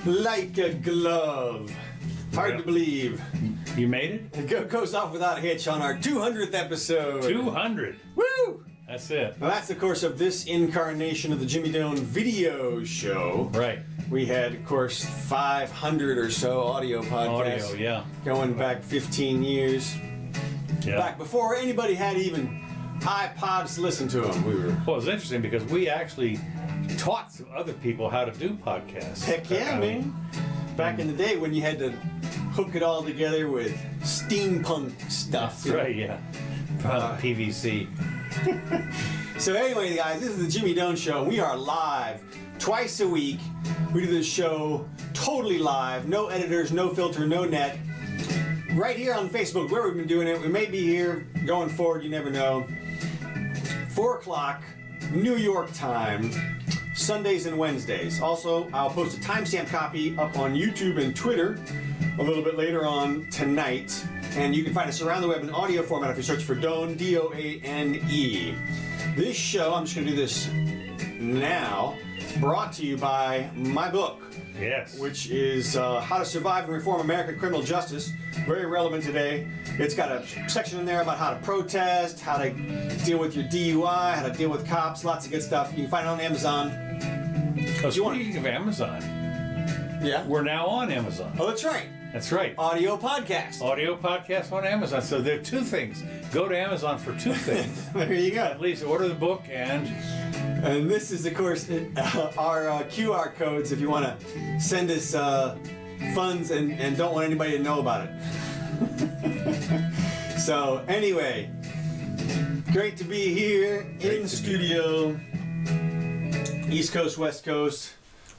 Like a glove. Hard to believe. You made it? It goes off without a hitch on our 200th episode. 200. Woo! That's it. Well, that's, of course, of this incarnation of the Jimmy Doane video show. Right. We had, of course, 500 or so audio podcasts. Audio, yeah. Going back 15 years. Yeah. Back before anybody had even iPods to listen to them. Well, it's interesting because we actually taught some other people how to do podcasts. Heck yeah, man. Back in the day when you had to hook it all together with steampunk stuff. That's right, yeah. PVC. So anyway, guys, this is the Jimmy Doane Show. We are live twice a week. We do this show totally live. No editors, no filter, no net. Right here on Facebook, where we've been doing it. We may be here going forward, you never know. 4 o'clock, New York time, Sundays and Wednesdays. Also, I'll post a timestamp copy up on YouTube and Twitter a little bit later on tonight. And you can find us around the web in audio format if you search for Doane, D-O-A-N-E. This show, I'm just going to do this now, brought to you by my book. Yes. Which is How to Survive and Reform American Criminal Justice. Very relevant today. It's got a section in there about how to protest, how to deal with your DUI, how to deal with cops, lots of good stuff. You can find it on Amazon. Oh, speaking of Amazon, yeah, we're now on Amazon. Oh, that's right. That's right. Audio podcast. Audio podcast on Amazon. So there are two things. Go to Amazon for two things. There you go. At least order the book and this is, of course, our QR codes if you want to send us funds and don't want anybody to know about it. So, anyway, great to be here in studio. East Coast, West Coast.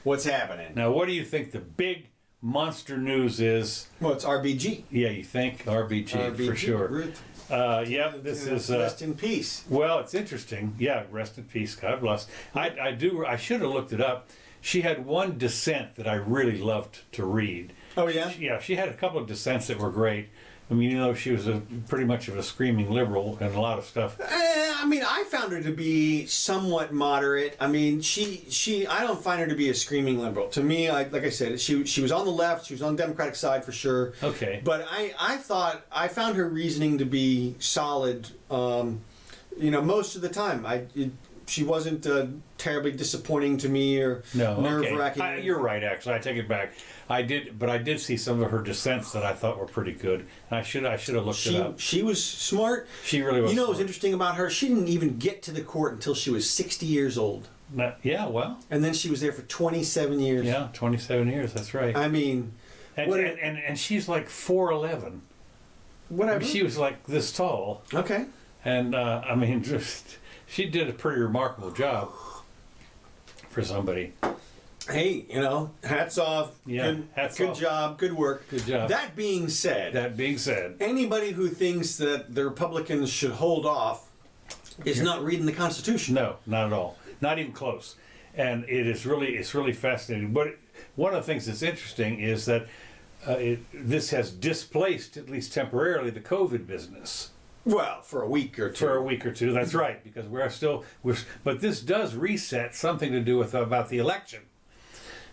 What's happening? Now, what do you think the big monster news is? Well, it's RBG. Yeah, you think? RBG for sure. Ruth. Yeah, this is... rest in peace. Well, it's interesting. Yeah, rest in peace. God bless. I should have looked it up. She had one dissent that I really loved to read. Oh, yeah? She had a couple of dissents that were great. I mean, you know, she was pretty much of a screaming liberal and a lot of stuff. I mean, I found her to be somewhat moderate. I mean, I don't find her to be a screaming liberal. To me, like I said, she was on the left. She was on the Democratic side for sure. Okay. But I found her reasoning to be solid. Most of the time, she wasn't terribly disappointing to me or nerve-wracking. Okay. You're right, actually. I take it back. I did see some of her dissents that I thought were pretty good. And I should have looked it up. She was smart. She really was. You know smart. what's interesting about her? She didn't even get to the court until she was 60 years old. Yeah, well. And then she was there for 27 years. Yeah, 27 years. That's right. I mean, and she's like 4'11". Whatever. I mean, she was like this tall. Okay. And I mean, just she did a pretty remarkable job for somebody. Hey, hats off. Yeah, good job. Good work. Good job. That being said, anybody who thinks that the Republicans should hold off is not reading the Constitution. No, not at all. Not even close. And it's really fascinating. But one of the things that's interesting is that this has displaced, at least temporarily, the COVID business. Well, for a week or two. That's right, because but this does reset something to do with about the election.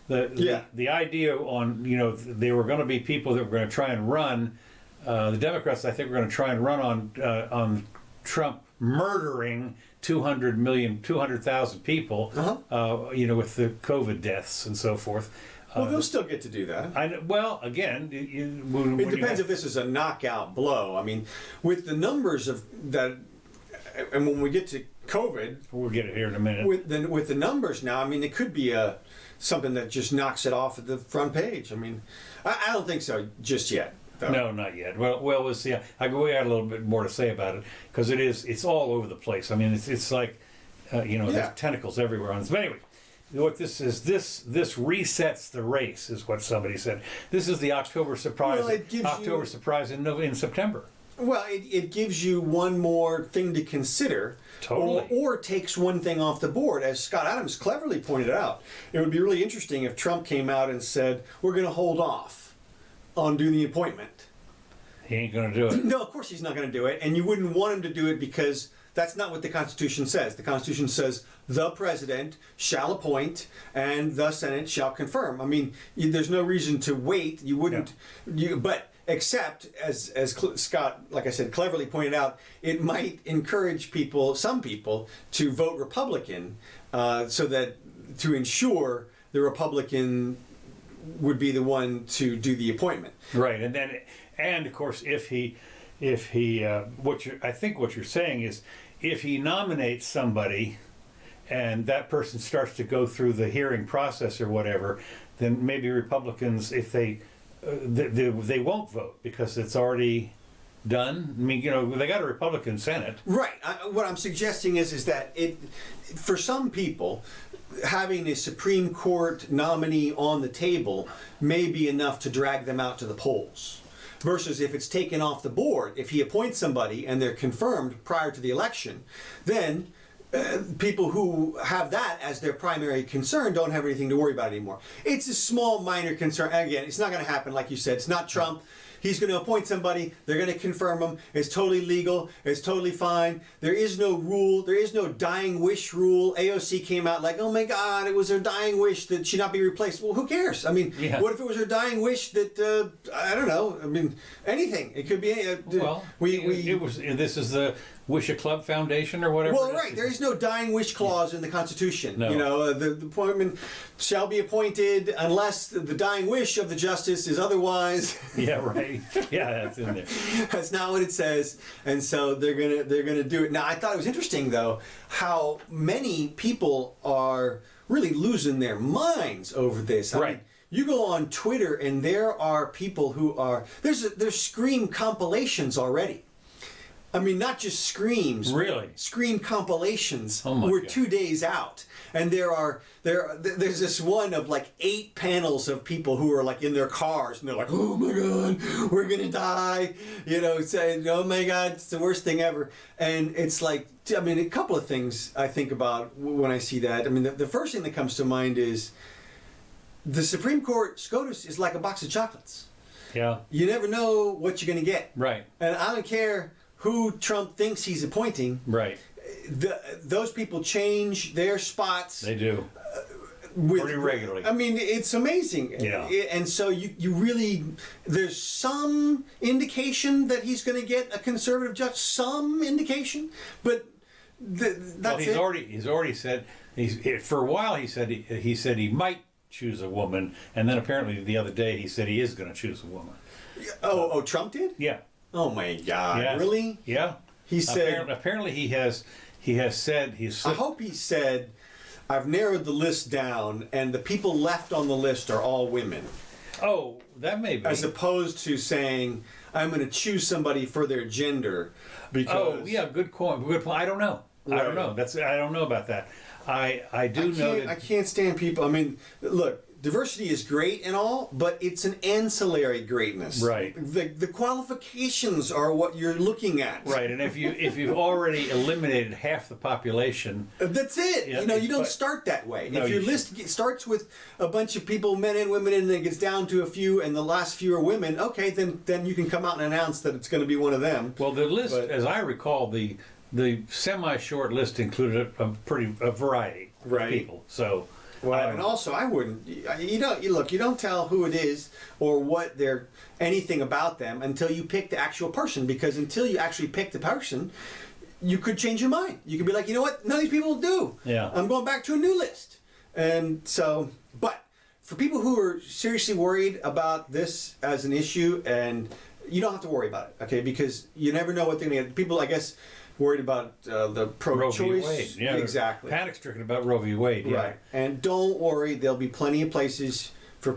The idea on, there were going to be people that were going to try and run, the Democrats, I think, were going to try and run on Trump murdering 200,000 people, with the COVID deaths and so forth. Well, they'll still get to do that. Again, it depends if this is a knockout blow. I mean, with the numbers of that, and when we get to COVID, we'll get it here in a minute. With the numbers now, I mean, it could be something that just knocks it off at the front page. I mean, I don't think so just yet. Though. No, not yet. Well, we'll see. We got a little bit more to say about it because it's all over the place. I mean, it's like, there's tentacles everywhere on this. But anyway. What this is, this resets the race, is what somebody said. This is the October surprise. Well, surprise in September. Well, it gives you one more thing to consider. Totally. Or takes one thing off the board. As Scott Adams cleverly pointed out, it would be really interesting if Trump came out and said, we're going to hold off on doing the appointment. He ain't going to do it. No, of course he's not going to do it. And you wouldn't want him to do it because that's not what the Constitution says. The Constitution says the president shall appoint and the Senate shall confirm. I mean, there's no reason to wait. You wouldn't, but except, as Scott, like I said, cleverly pointed out, it might encourage people, some people, to vote Republican so that to ensure the Republican would be the one to do the appointment. Right, and of course, I think what you're saying is, if he nominates somebody, and that person starts to go through the hearing process or whatever, then maybe Republicans, if they won't vote because it's already done. I mean, they got a Republican Senate. Right. What I'm suggesting is that for some people, having a Supreme Court nominee on the table may be enough to drag them out to the polls. Versus if it's taken off the board, if he appoints somebody and they're confirmed prior to the election, then people who have that as their primary concern don't have anything to worry about anymore. It's a small, minor concern. Again, it's not going to happen, like you said. It's not Trump. He's going to appoint somebody. They're going to confirm him. It's totally legal. It's totally fine. There is no rule. There is no dying wish rule. AOC came out like, oh my God, it was her dying wish that she not be replaced. Well, who cares? I mean, what if it was her dying wish that, I don't know. I mean, anything. It could be. This is the Wish a Club Foundation or whatever. Well, right. There is no dying wish clause in the Constitution. No. The appointment shall be appointed unless the dying wish of the justice is otherwise. Yeah, right. Yeah, that's in there. That's not what it says, and so they're gonna do it. Now, I thought it was interesting though how many people are really losing their minds over this. I mean, you go on Twitter and there are people who are there's Scream compilations already. I mean, not just screams. Really? Scream compilations. Oh my We're God. 2 days out, and there's this one of like 8 panels of people who are like in their cars, and they're like, "Oh my God, we're gonna die," saying, "Oh my God, it's the worst thing ever." And it's like, I mean, a couple of things I think about when I see that. I mean, the first thing that comes to mind is the Supreme Court SCOTUS is like a box of chocolates. Yeah. You never know what you're gonna get. Right. And I don't care who Trump thinks he's appointing. Right. Those people change their spots. They do. Pretty regularly. I mean, it's amazing. Yeah. And so you really, there's some indication that he's going to get a conservative judge, some indication, but that's he's already said, for a while he said he might choose a woman, and then apparently the other day he said he is going to choose a woman. Oh, Trump did? Yeah. Oh my God! Yeah. Really? Yeah. He said. Apparently he has said he's. I hope he said, "I've narrowed the list down, and the people left on the list are all women." Oh, that may be. As opposed to saying, "I'm going to choose somebody for their gender," because. Oh yeah, good point. Good point. I don't know. Right. I don't know. I don't know about that. I know that. I can't stand people. I mean, look. Diversity is great and all, but it's an ancillary greatness. Right. The qualifications are what you're looking at. Right, and if you've already eliminated half the population, that's it. Yeah, you don't start that way. No, if your you list starts with a bunch of people, men and women, and then it gets down to a few, and the last few are women, okay, then you can come out and announce that it's going to be one of them. Well, the list, as I recall, the semi-short list included a variety of people. So. Well, and also I wouldn't. You don't tell who it is or what they're anything about them until you pick the actual person. Because until you actually pick the person, you could change your mind. You could be like, you know what? None of these people will do. Yeah. I'm going back to a new list. And so, but for people who are seriously worried about this as an issue, and you don't have to worry about it, okay? Because you never know what they're going to get. People, I guess, worried about the pro-choice. Roe v. Wade. Yeah, exactly. Panic-stricken about Roe v. Wade. Yeah. Right. And don't worry, there'll be plenty of places for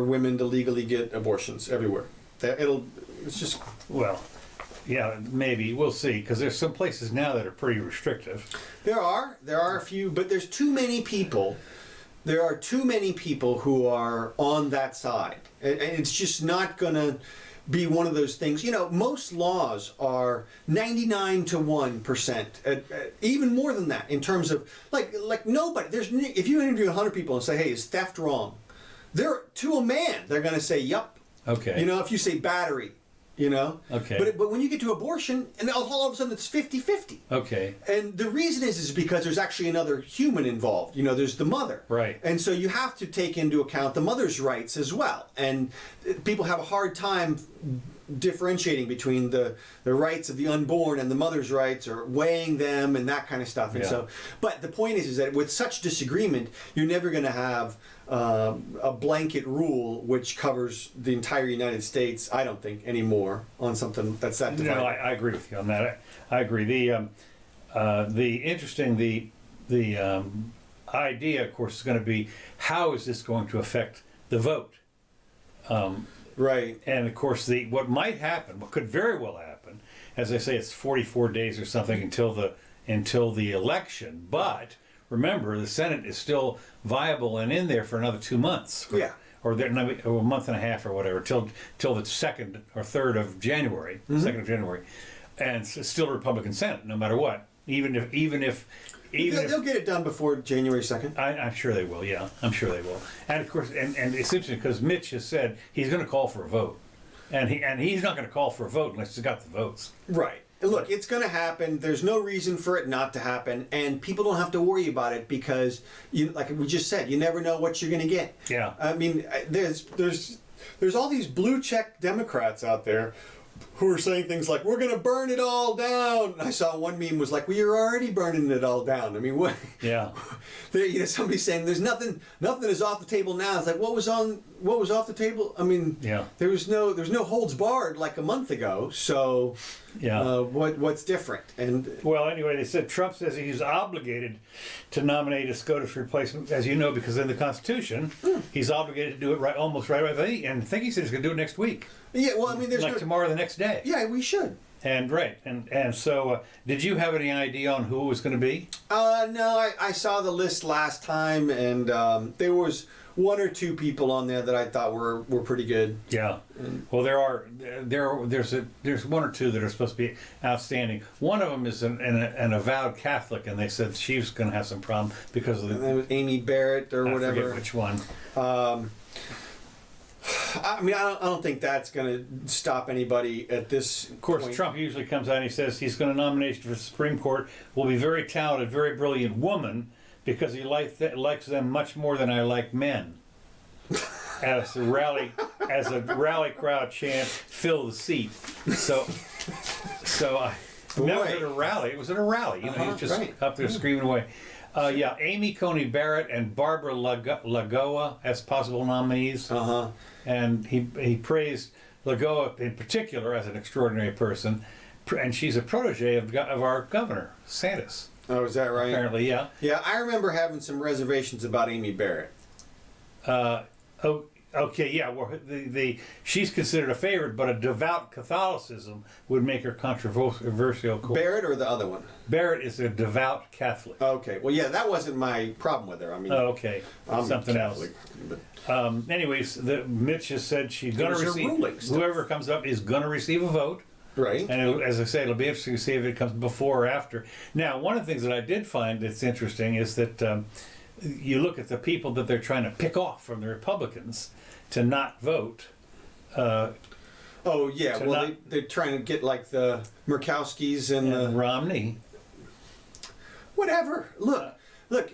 women to legally get abortions everywhere. It's just. Well, yeah, maybe we'll see, because there's some places now that are pretty restrictive. There are a few, but there's too many people. There are too many people who are on that side, and it's just not gonna be one of those things. Most laws are 99 to 1%, even more than that in terms of like nobody. If you interview 100 people and say, "Hey, is theft wrong?" They're to a man, they're going to say, "Yup." Okay. If you say battery, You know? Okay. But when you get to abortion, and all of a sudden it's 50-50. Okay. And the reason is because there's actually another human involved. You know, there's the mother. Right. And so you have to take into account the mother's rights as well. And people have a hard time differentiating between the rights of the unborn and the mother's rights, or weighing them and that kind of stuff. And so, but the point is that with such disagreement, you're never going to have a blanket rule which covers the entire United States, I don't think, anymore on something that's that divided. No, I agree with you on that. I agree. The interesting idea, of course, is going to be, how is this going to affect the vote? Right. And of course, what might happen, what could very well happen, as I say, it's 44 days or something until the election. But remember, the Senate is still viable and in there for another 2 months. Yeah. Or a month and a half or whatever, till the 2nd or 3rd of January, 2nd of January, and it's still a Republican Senate, no matter what. Even if They'll get it done before January 2nd. I'm sure they will. Yeah, I'm sure they will. And of course, and it's interesting because Mitch has said he's going to call for a vote, and he's not going to call for a vote unless he's got the votes. Right. Look, it's going to happen. There's no reason for it not to happen, and people don't have to worry about it because, like we just said, you never know what you're going to get. Yeah. I mean, there's all these blue check Democrats out there who are saying things like, "We're going to burn it all down." And I saw one meme was like, "Well, you're already burning it all down." I mean, what? Yeah. Somebody's saying there's nothing is off the table now. It's like, what was off the table? I mean, yeah. There's no holds barred like a month ago. So, yeah. What's different? And well, anyway, they said Trump says he's obligated to nominate a SCOTUS replacement, as you know, because in the Constitution, he's obligated to do it almost right away. And I think he said he's going to do it next week. Yeah, well, I mean, there's tomorrow, or the next day. Yeah, we should. And right, and so, did you have any idea on who it was going to be? No, I saw the list last time, and there was one or two people on there that I thought were pretty good. Yeah. Well, there's one or two that are supposed to be outstanding. One of them is an avowed Catholic, and they said she's going to have some problem because of and it was Amy Barrett or whatever. I forget which one. I mean, I don't think that's going to stop anybody at this Of course, point. Trump usually comes out and he says he's going to nominate for the Supreme Court will be very talented, very brilliant woman because he likes them much more than I like men. As a rally crowd chant, "Fill the seat." So that was at a rally. It was at a rally. You know, he was just up there screaming away. Yeah, Amy Coney Barrett and Barbara Lagoa as possible nominees. And he praised Lagoa in particular as an extraordinary person, and she's a protege of our governor, DeSantis. Oh, is that right? Apparently, yeah. Yeah, I remember having some reservations about Amy Barrett. Okay, yeah. Well, she's considered a favorite, but a devout Catholicism would make her controversial. Barrett or the other one? Barrett is a devout Catholic. Okay. Well, yeah, that wasn't my problem with her. I mean, okay, I'm something Catholic, else. But Anyways, Mitch has said she's going to receive. Whoever comes up is going to receive a vote. Right. And as I say, it'll be interesting to see if it comes before or after. Now, one of the things that I did find that's interesting is that you look at the people that they're trying to pick off from the Republicans to not vote. Oh yeah, well they're trying to get like the Murkowskis and Romney. Whatever. Look,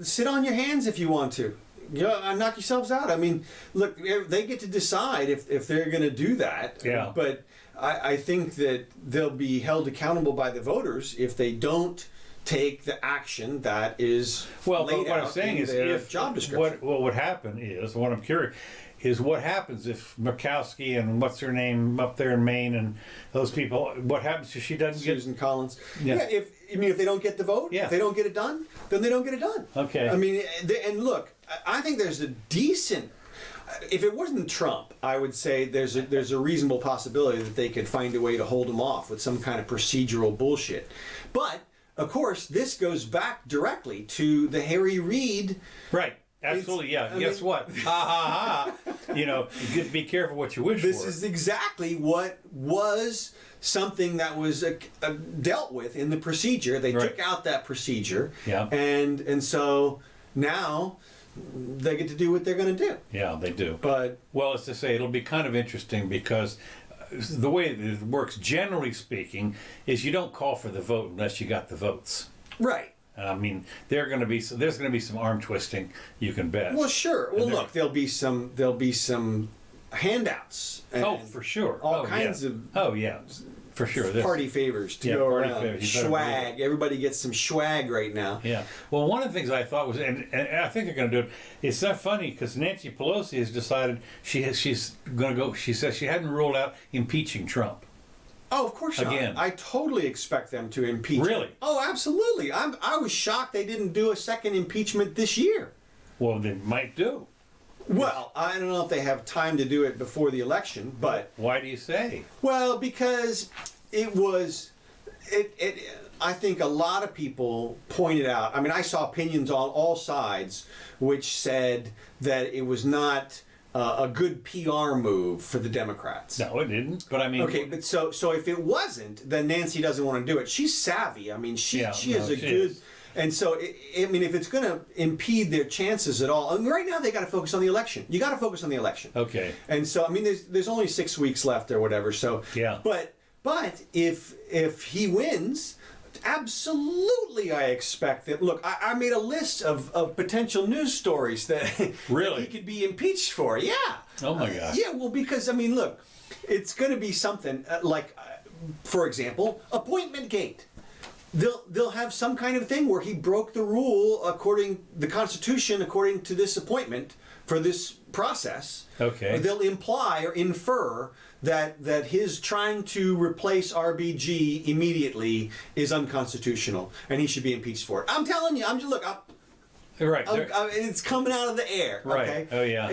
sit on your hands if you want to. Knock yourselves out. I mean, look, they get to decide if they're going to do that. Yeah. But I think that they'll be held accountable by the voters if they don't take the action that is laid what out I'm saying in is their if job description. What would happen is, what I'm curious is what happens if Murkowski and what's her name up there in Maine and those people, what happens if she doesn't Susan Collins. Yeah. If they don't get the vote, yeah. if they don't get it done, then they don't get it done. Okay. I mean, and look, I think there's a decent. If it wasn't Trump, I would say there's a reasonable possibility that they could find a way to hold him off with some kind of procedural bullshit. But of course, this goes back directly to the Harry Reid. Right. Absolutely, yeah. Guess what? Ha ha ha. You know, be careful what you wish for. This is exactly what was something that was dealt with in the procedure. They took out that procedure. Yeah. And so now they get to do what they're going to do. Yeah, they do. But well, as to say, it'll be kind of interesting because the way it works, generally speaking, is you don't call for the vote unless you got the votes. Right. I mean, there's going to be some arm twisting, you can bet. Well, sure. Well, look, there'll be some handouts. Oh, for sure. All kinds of. Oh yeah, for sure. Party favors to go around. Swag. Everybody gets some swag right now. Yeah. Well, one of the things I thought was, and I think they're going to do it. It's not funny because Nancy Pelosi has decided she's going to go. She says she hadn't ruled out impeaching Trump. Oh, of course not. Again. I totally expect them to impeach him. Really? Oh, absolutely. I was shocked they didn't do a second impeachment this year. Well, they might do. Well, I don't know if they have time to do it before the election, but... Why do you say? Well, because it was... I think a lot of people pointed out... I mean, I saw opinions on all sides which said that it was not... a good PR move for the Democrats. No, it didn't. But I mean, okay. But so if it wasn't, then Nancy doesn't want to do it. She's savvy. I mean, she is a good. And so I mean, if it's going to impede their chances at all, I mean, right now they got to focus on the election. You got to focus on the election. Okay. And so I mean, there's only 6 weeks left or whatever. So yeah. But if he wins. Absolutely, I expect that. Look, I made a list of potential news stories that, really? that he could be impeached for. Yeah. Oh my gosh. Yeah, well, because, I mean, look, it's going to be something like, for example, appointment gate. They'll have some kind of thing where he broke the rule according the Constitution, according to this appointment for this process. Okay. They'll imply or infer that his trying to replace RBG immediately is unconstitutional and he should be impeached for it. I'm telling you, right. It's coming out of the air. Right. Okay? Oh yeah.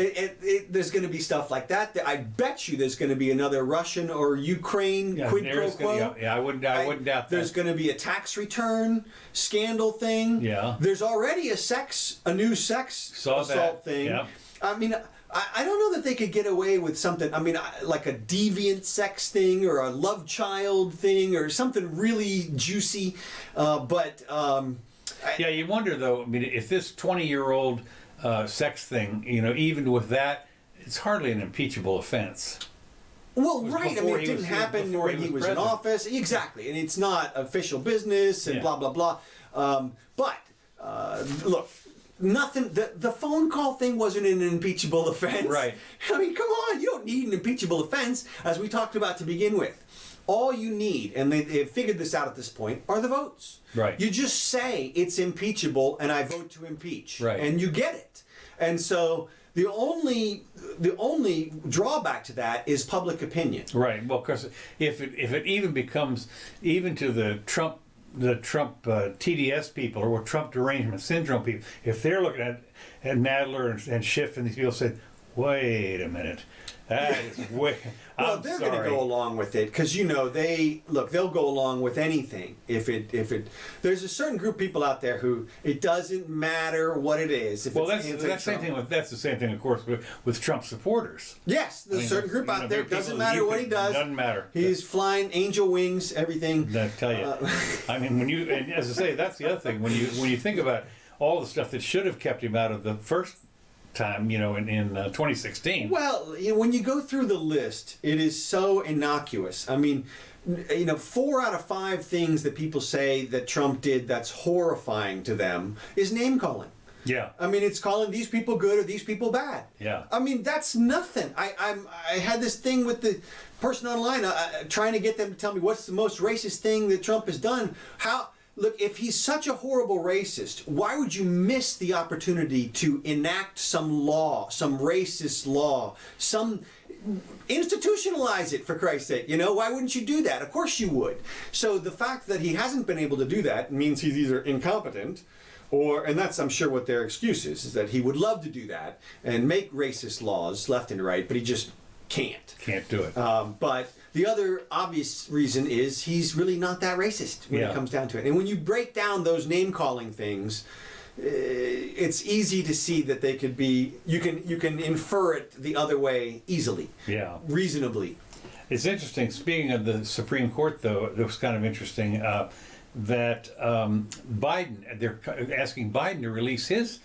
There's going to be stuff like that. I bet you there's going to be another Russian or Ukraine quid pro quo. Yeah, I wouldn't doubt that. There's going to be a tax return scandal thing. Yeah. There's already a new sex assault thing. Yeah. I mean, I don't know that they could get away with something, I mean, like a deviant sex thing or a love child thing or something really juicy, yeah, you wonder though, I mean, if this 20-year-old sex thing, even with that, it's hardly an impeachable offense. Well, right. I mean, it didn't happen when he was in office. Exactly. And it's not official business and blah, blah, blah. Look, nothing, the phone call thing wasn't an impeachable offense. Right. I mean, come on, you don't need an impeachable offense, as we talked about to begin with. All you need, and they've figured this out at this point, are the votes. Right. You just say it's impeachable and I vote to impeach. Right. And you get it. And so the only drawback to that is public opinion. Right. Well, because if it even becomes, even to the Trump TDS people or Trump derangement syndrome people, if they're looking at Nadler and Schiff and these people say, wait a minute, that is way. Well, they're going to go along with it because they'll go along with anything if it. There's a certain group of people out there who it doesn't matter what it is. If that's the same thing, of course, with Trump supporters. Yes, there's a certain group out there. Doesn't matter what he does. Doesn't matter. He's flying angel wings, everything. I tell you, I mean, and as I say, that's the other thing when you think about all the stuff that should have kept him out of the first time, in 2016. Well, when you go through the list, it is so innocuous. I mean, 4 out of 5 things that people say that Trump did that's horrifying to them is name calling. Yeah. I mean, it's calling these people good or these people bad. Yeah. I mean, that's nothing. I had this thing with the person online trying to get them to tell me what's the most racist thing that Trump has done. Look, if he's such a horrible racist, why would you miss the opportunity to enact some law, some racist law, institutionalize it, for Christ's sake? Why wouldn't you do that? Of course you would. So the fact that he hasn't been able to do that means he's either incompetent and that's, I'm sure, what their excuse is that he would love to do that and make racist laws left and right, but he just can't. Can't do it. But the other obvious reason is he's really not that racist when it comes down to it. And when you break down those name-calling things, it's easy to see that they could be, you can infer it the other way easily. Yeah. Reasonably. It's interesting. Speaking of the Supreme Court, though, it was kind of interesting that Biden, they're asking Biden to release his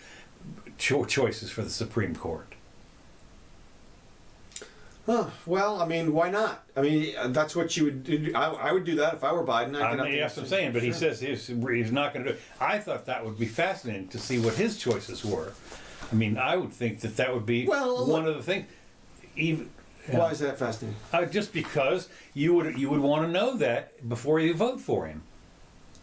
choices for the Supreme Court. Huh. Well, I mean, why not? I mean, that's what you would do. I would do that if I were Biden. I mean, that's what I'm saying, but he says he's not going to do it. I thought that would be fascinating to see what his choices were. I mean, I would think that would be one of the things. Even, why is that fascinating? Just because you would want to know that before you vote for him.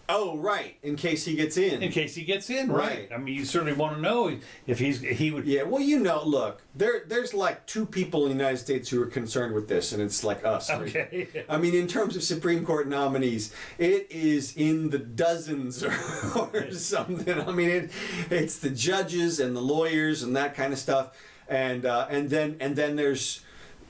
Oh, right. In case he gets in. In case he gets in, right. I mean, you certainly want to know if he would. Yeah, well, look, there's like 2 people in the United States who are concerned with this, and it's like us. Right? Okay. I mean, in terms of Supreme Court nominees, it is in the dozens or something. I mean, it's the judges and the lawyers and that kind of stuff, and then there's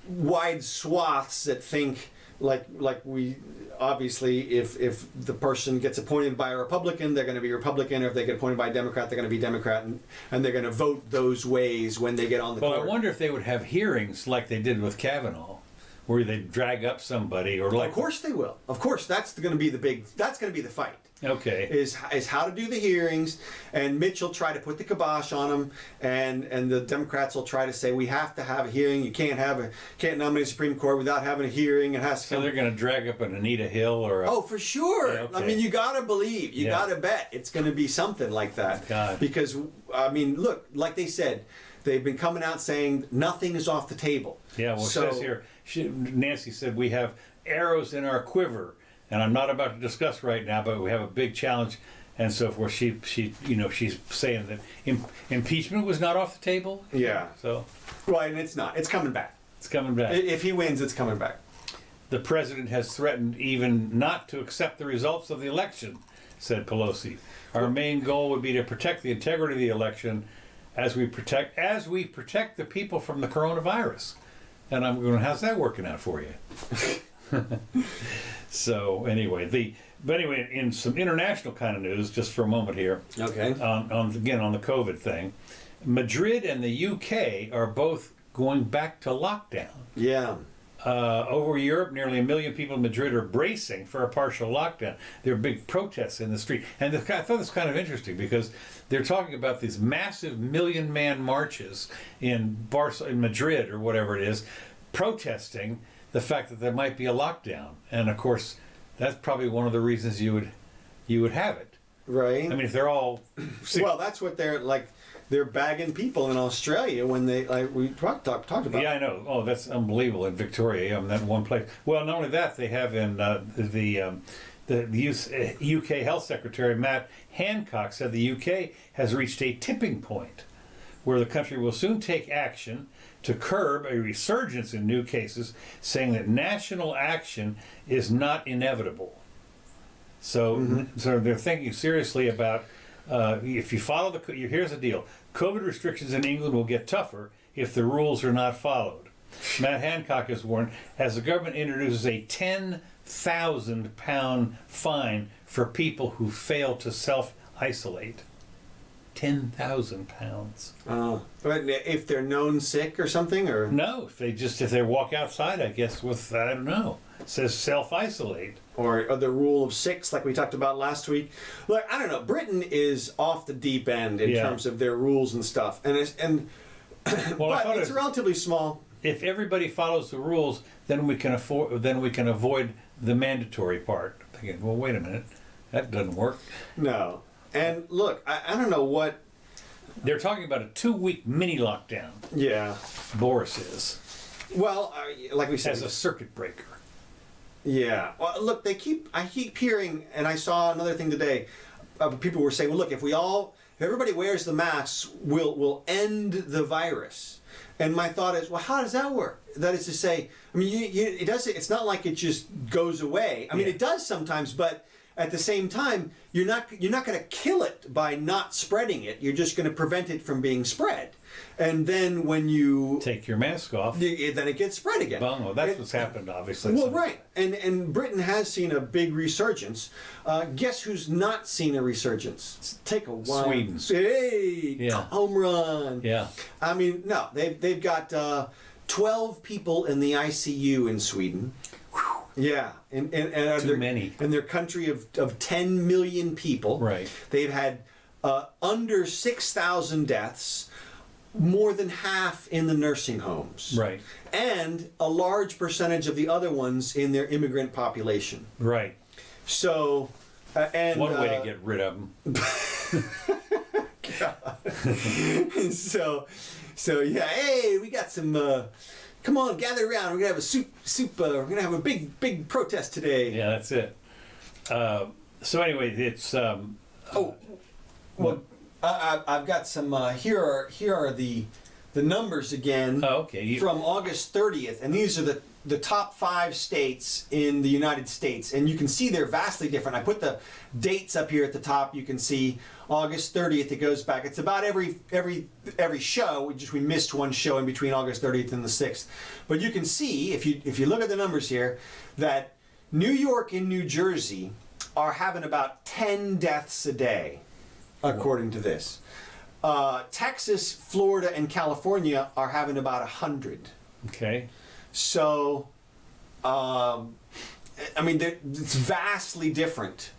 wide swaths that think like we. Obviously, if the person gets appointed by a Republican, they're going to be Republican. Or if they get appointed by a Democrat, they're going to be Democrat, and they're going to vote those ways when they get on the court. Well, I wonder if they would have hearings like they did with Kavanaugh, where they drag up somebody or like. Of course they will. Of course, that's going to be the fight. Okay. Is how to do the hearings, and Mitch will try to put the kibosh on them, and the Democrats will try to say we have to have a hearing. You can't nominate a Supreme Court without having a hearing. It has to. So they're going to drag up an Anita Hill or. Oh, for sure. Yeah, okay. I mean, you got to believe, you got to bet it's going to be something like that. God. Because I mean, look, like they said, they've been coming out saying nothing is off the table. Yeah. Well, it says here, Nancy said we have arrows in our quiver. And I'm not about to discuss right now, but we have a big challenge and so forth. She's saying that impeachment was not off the table. Yeah. So. Right, and it's not. It's coming back. It's coming back. If he wins, it's coming back. The president has threatened even not to accept the results of the election, said Pelosi. Our main goal would be to protect the integrity of the election as we protect the people from the coronavirus. And I'm going, how's that working out for you? So anyway, in some international kind of news, just for a moment here. Okay. On the COVID thing, Madrid and the UK are both going back to lockdown. Yeah. Over Europe, nearly 1 million people in Madrid are bracing for a partial lockdown. There are big protests in the street, and I thought this kind of interesting because they're talking about these massive 1 million-man marches in Madrid or whatever it is, protesting the fact that there might be a lockdown. And of course, that's probably one of the reasons you would have it. Right. I mean, if they're all sick. Well, that's what they're bagging people in Australia when they we talked about. Yeah, I know. Oh, that's unbelievable in Victoria, that one place. Well, not only that, they have in the UK Health Secretary Matt Hancock said the UK has reached a tipping point where the country will soon take action to curb a resurgence in new cases, saying that national action is not inevitable. So, so they're thinking seriously about if you follow here's the deal: COVID restrictions in England will get tougher if the rules are not followed. Matt Hancock has warned as the government introduces a £10,000 fine for people who fail to self-isolate. £10,000. But if they're known sick or something, or no, if they walk outside, I guess with I don't know. It says self-isolate. Or the rule of 6, like we talked about last week. Look, I don't know. Britain is off the deep end in terms of their rules and stuff, and well, but it's relatively small. If everybody follows the rules, then we can avoid the mandatory part. Thinking, well, wait a minute, that doesn't work. No. And look, I don't know what... They're talking about a 2-week mini lockdown. Yeah. Boris is. Well, like we said... As a circuit breaker. Yeah. Well, look, I keep hearing, and I saw another thing today, people were saying, well, look, if everybody wears the masks, we'll end the virus. And my thought is, well, how does that work? That is to say, I mean, it's not like it just goes away. I mean, it does sometimes, but... At the same time, you're not going to kill it by not spreading it. You're just going to prevent it from being spread. And then when you take your mask off, then it gets spread again. Well, that's what's happened, obviously. Well, right. And Britain has seen a big resurgence. Guess who's not seen a resurgence? Take a while. Sweden. Hey, home run. Yeah. I mean, no, they've got 12 people in the ICU in Sweden. Yeah, and too many in their country of 10 million people. Right. They've had under 6,000 deaths. more than half in the nursing homes. Right. And a large percentage of the other ones in their immigrant population. Right. So, and one way to get rid of them. So yeah, hey, we got some. Come on, gather around. We're gonna have a soup. We're gonna have a big protest today. Yeah, that's it. So anyway, it's. I've got some. Here are the numbers again. Oh, okay. From August 30th, and these are the top 5 states in the United States, and you can see they're vastly different. I put the dates up here at the top. You can see August 30th. It goes back. It's about every show. We missed one show in between August 30th and the 6th. But you can see if you look at the numbers here that New York and New Jersey are having about 10 deaths a day, according to this. Texas, Florida, and California are having about 100. Okay. So, I mean, it's vastly different.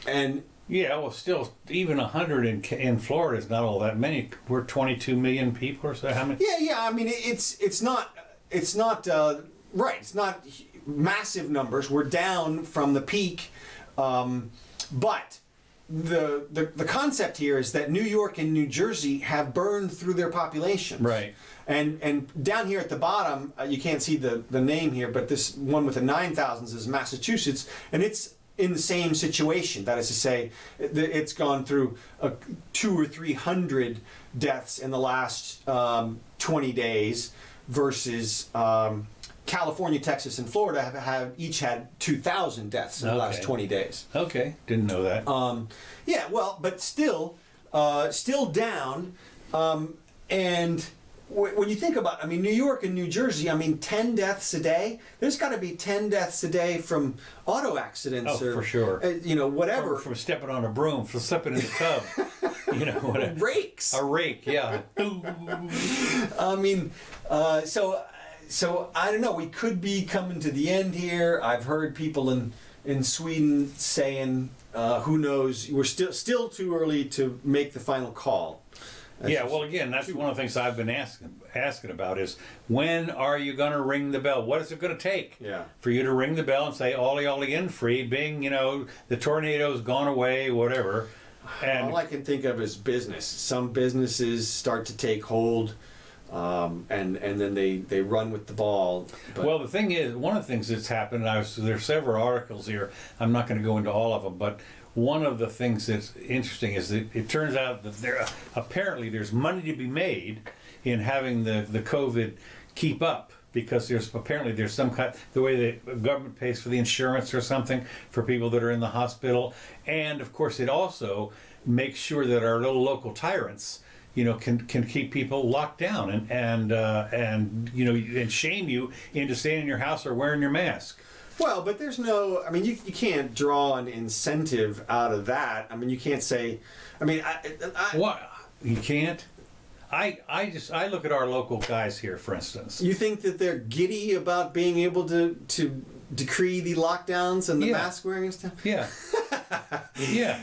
And yeah, well, still, even 100 in Florida is not all that many. We're 22 million people or so. How many? Yeah. I mean, it's not right. It's not massive numbers. We're down from the peak, but the concept here is that New York and New Jersey have burned through their populations. Right. And down here at the bottom, you can't see the name here, but this one with the 9,000s is Massachusetts, and it's in the same situation. That is to say, it's gone through 200 or 300 deaths in the last 20 days versus California, Texas, and Florida have each had 2,000 deaths in the last 20 days. Okay, didn't know that. Yeah, well, but still down, and when you think about, I mean, New York and New Jersey, I mean, 10 deaths a day. There's got to be 10 deaths a day from auto accidents, or for sure. Whatever. From stepping on a broom, from slipping in the tub, whatever. Rakes. A rake, yeah. I mean, so I don't know. We could be coming to the end here. I've heard people in Sweden saying, who knows? We're still too early to make the final call. Yeah, well, again, that's one of the things I've been asking about is when are you going to ring the bell? What is it going to take for you to ring the bell and say, ollie, ollie, in free, bing, the tornado's gone away, whatever. And all I can think of is business. Some businesses start to take hold, and then they run with the ball. But well, the thing is, one of the things that's happened, there's several articles here, I'm not going to go into all of them, but one of the things that's interesting is that it turns out that apparently there's money to be made in having the COVID keep up, because there's some kind, the way the government pays for the insurance or something for people that are in the hospital, and of course it also makes sure that our little local tyrants can keep people locked down and shame you into staying in your house or wearing your mask. Well, but there's no, I mean, you can't draw an incentive out of that. I mean, you can't say, I mean, what? You can't? I look at our local guys here, for instance. You think that they're giddy about being able to decree the lockdowns and the mask wearing and stuff? Yeah. Yeah.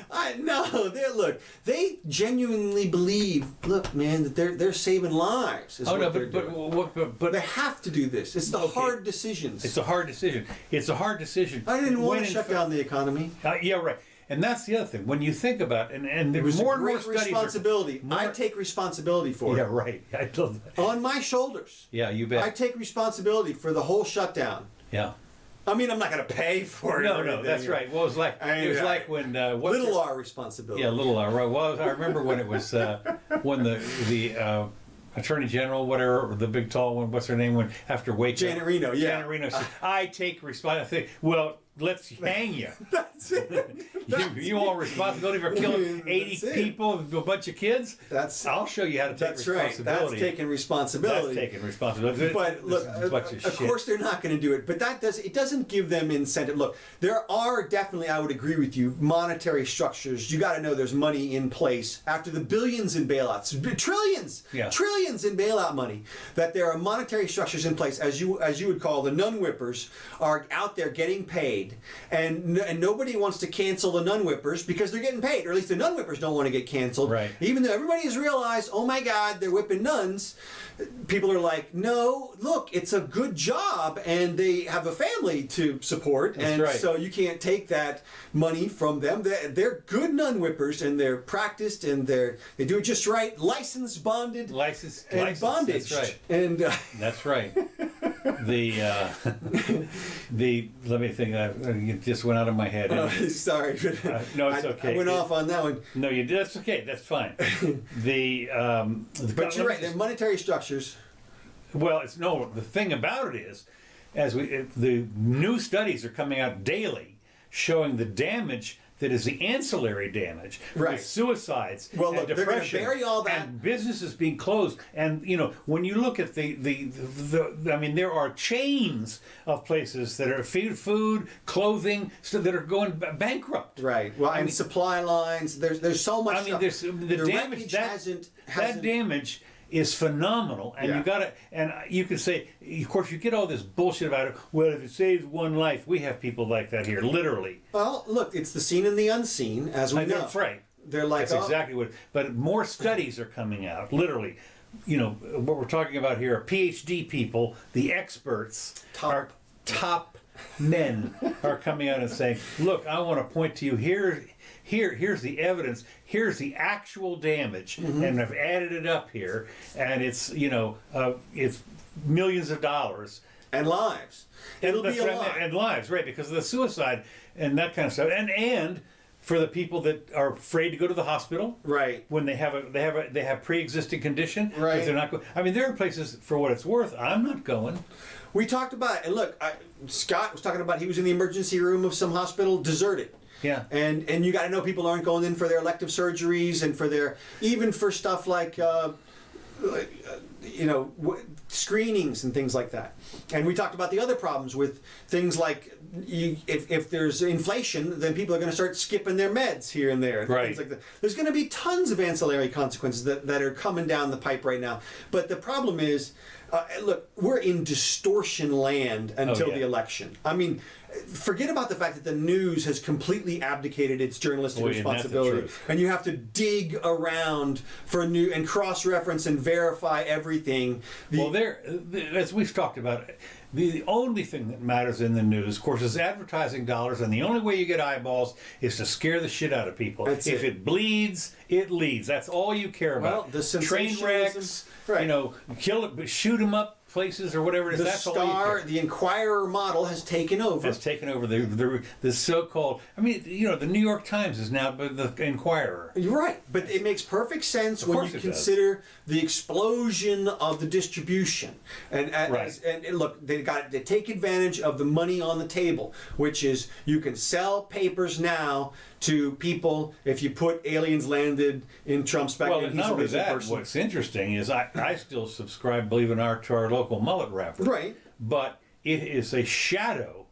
They genuinely believe, look, man, that they're saving lives. But they have to do this. It's the hard decisions. It's a hard decision. I didn't want to shut down the economy. Yeah, right. And that's the other thing. When you think about it, and there's more and more studies. Responsibility. I take responsibility for it. Yeah, right. I told that. On my shoulders. Yeah, you bet. I take responsibility for the whole shutdown. Yeah. I mean, I'm not going to pay for it. No, that's right. Well, it was like when little R responsibility. Yeah, little R. Right. Well, I remember when it was when the Attorney General, whatever, the big tall one. What's her name? When after Waco, Janet Reno. Yeah, Janet Reno said, "I take responsibility." Well, let's hang you. That's it. You want responsibility for killing 80 people and a bunch of kids? I'll show you how to take responsibility. That's taking responsibility. That's taking responsibility. But look, of course they're not going to do it. But it doesn't give them incentive. Look, there are definitely, I would agree with you, monetary structures. You got to know there's money in place after the billions in bailouts, trillions in bailout money. That there are monetary structures in place, as you would call the nun whippers, are out there getting paid. paid, and nobody wants to cancel the nun whippers because they're getting paid, or at least the nun whippers don't want to get canceled. Right. Even though everybody has realized, oh my God, they're whipping nuns, people are like, no, look, it's a good job, and they have a family to support, and so you can't take that money from them. They're good nun whippers, and they're practiced, and they do it just right, licensed, bonded, and bondage. That's right. And that's right. Let me think. It just went out of my head. Sorry, no, it's okay. I went off on that one. No, you did. That's okay. That's fine. But you're right. They're monetary structures. Well, the thing about it is, the new studies are coming out daily showing the damage that is the ancillary damage, with suicides and depression, they're going to bury all that, and businesses being closed. And when you look at I mean, there are chains of places that are food, clothing, that are going bankrupt. Right. Well, and supply lines. There's so much. I mean, stuff. the damage that damage is phenomenal, and you can say, of course, you get all this bullshit about it. Well, if it saves one life, we have people like that here, literally. Well, look, it's the seen and the unseen, as we know. That's right. They're like, that's exactly what. But more studies are coming out, literally. What we're talking about here are PhD people, the experts, top men are coming out and saying, look, I want to point to you here's the evidence, here's the actual damage, and I've added it up here, and it's it's millions of dollars and lives. It'll be a lot. And lives, right? Because of the suicide and that kind of stuff, and for the people that are afraid to go to the hospital, right? When they have pre-existing condition, right? If they're not going. I mean, there are places, for what it's worth, I'm not going. We talked about, and look, Scott was talking about he was in the emergency room of some hospital, deserted. Yeah. And you got to know people aren't going in for their elective surgeries and even for stuff like screenings and things like that. And we talked about the other problems with things like if there's inflation, then people are going to start skipping their meds here and there. Right. Things like that. There's going to be tons of ancillary consequences that are coming down the pipe right now. But the problem is, look, we're in distortion land until the election. I mean, forget about the fact that the news has completely abdicated its journalistic responsibility, and you have to dig around for new and cross-reference and verify everything. As we've talked about, the only thing that matters in the news, of course, is advertising dollars, and the only way you get eyeballs is to scare the shit out of people. If it bleeds, it leads. That's all you care about. Well, the train wrecks, kill it, shoot them up places or whatever it is. The Inquirer model has taken over. Has taken over the so-called. I mean, the New York Times is now the Inquirer. You're right, but it makes perfect sense when you consider the explosion of the distribution. And look, they take advantage of the money on the table, which is you can sell papers now to people if you put aliens landed in Trump's back. Well, not only that, what's interesting is I still subscribe, believe in to our local mullet rapper. Right. But it is a shadow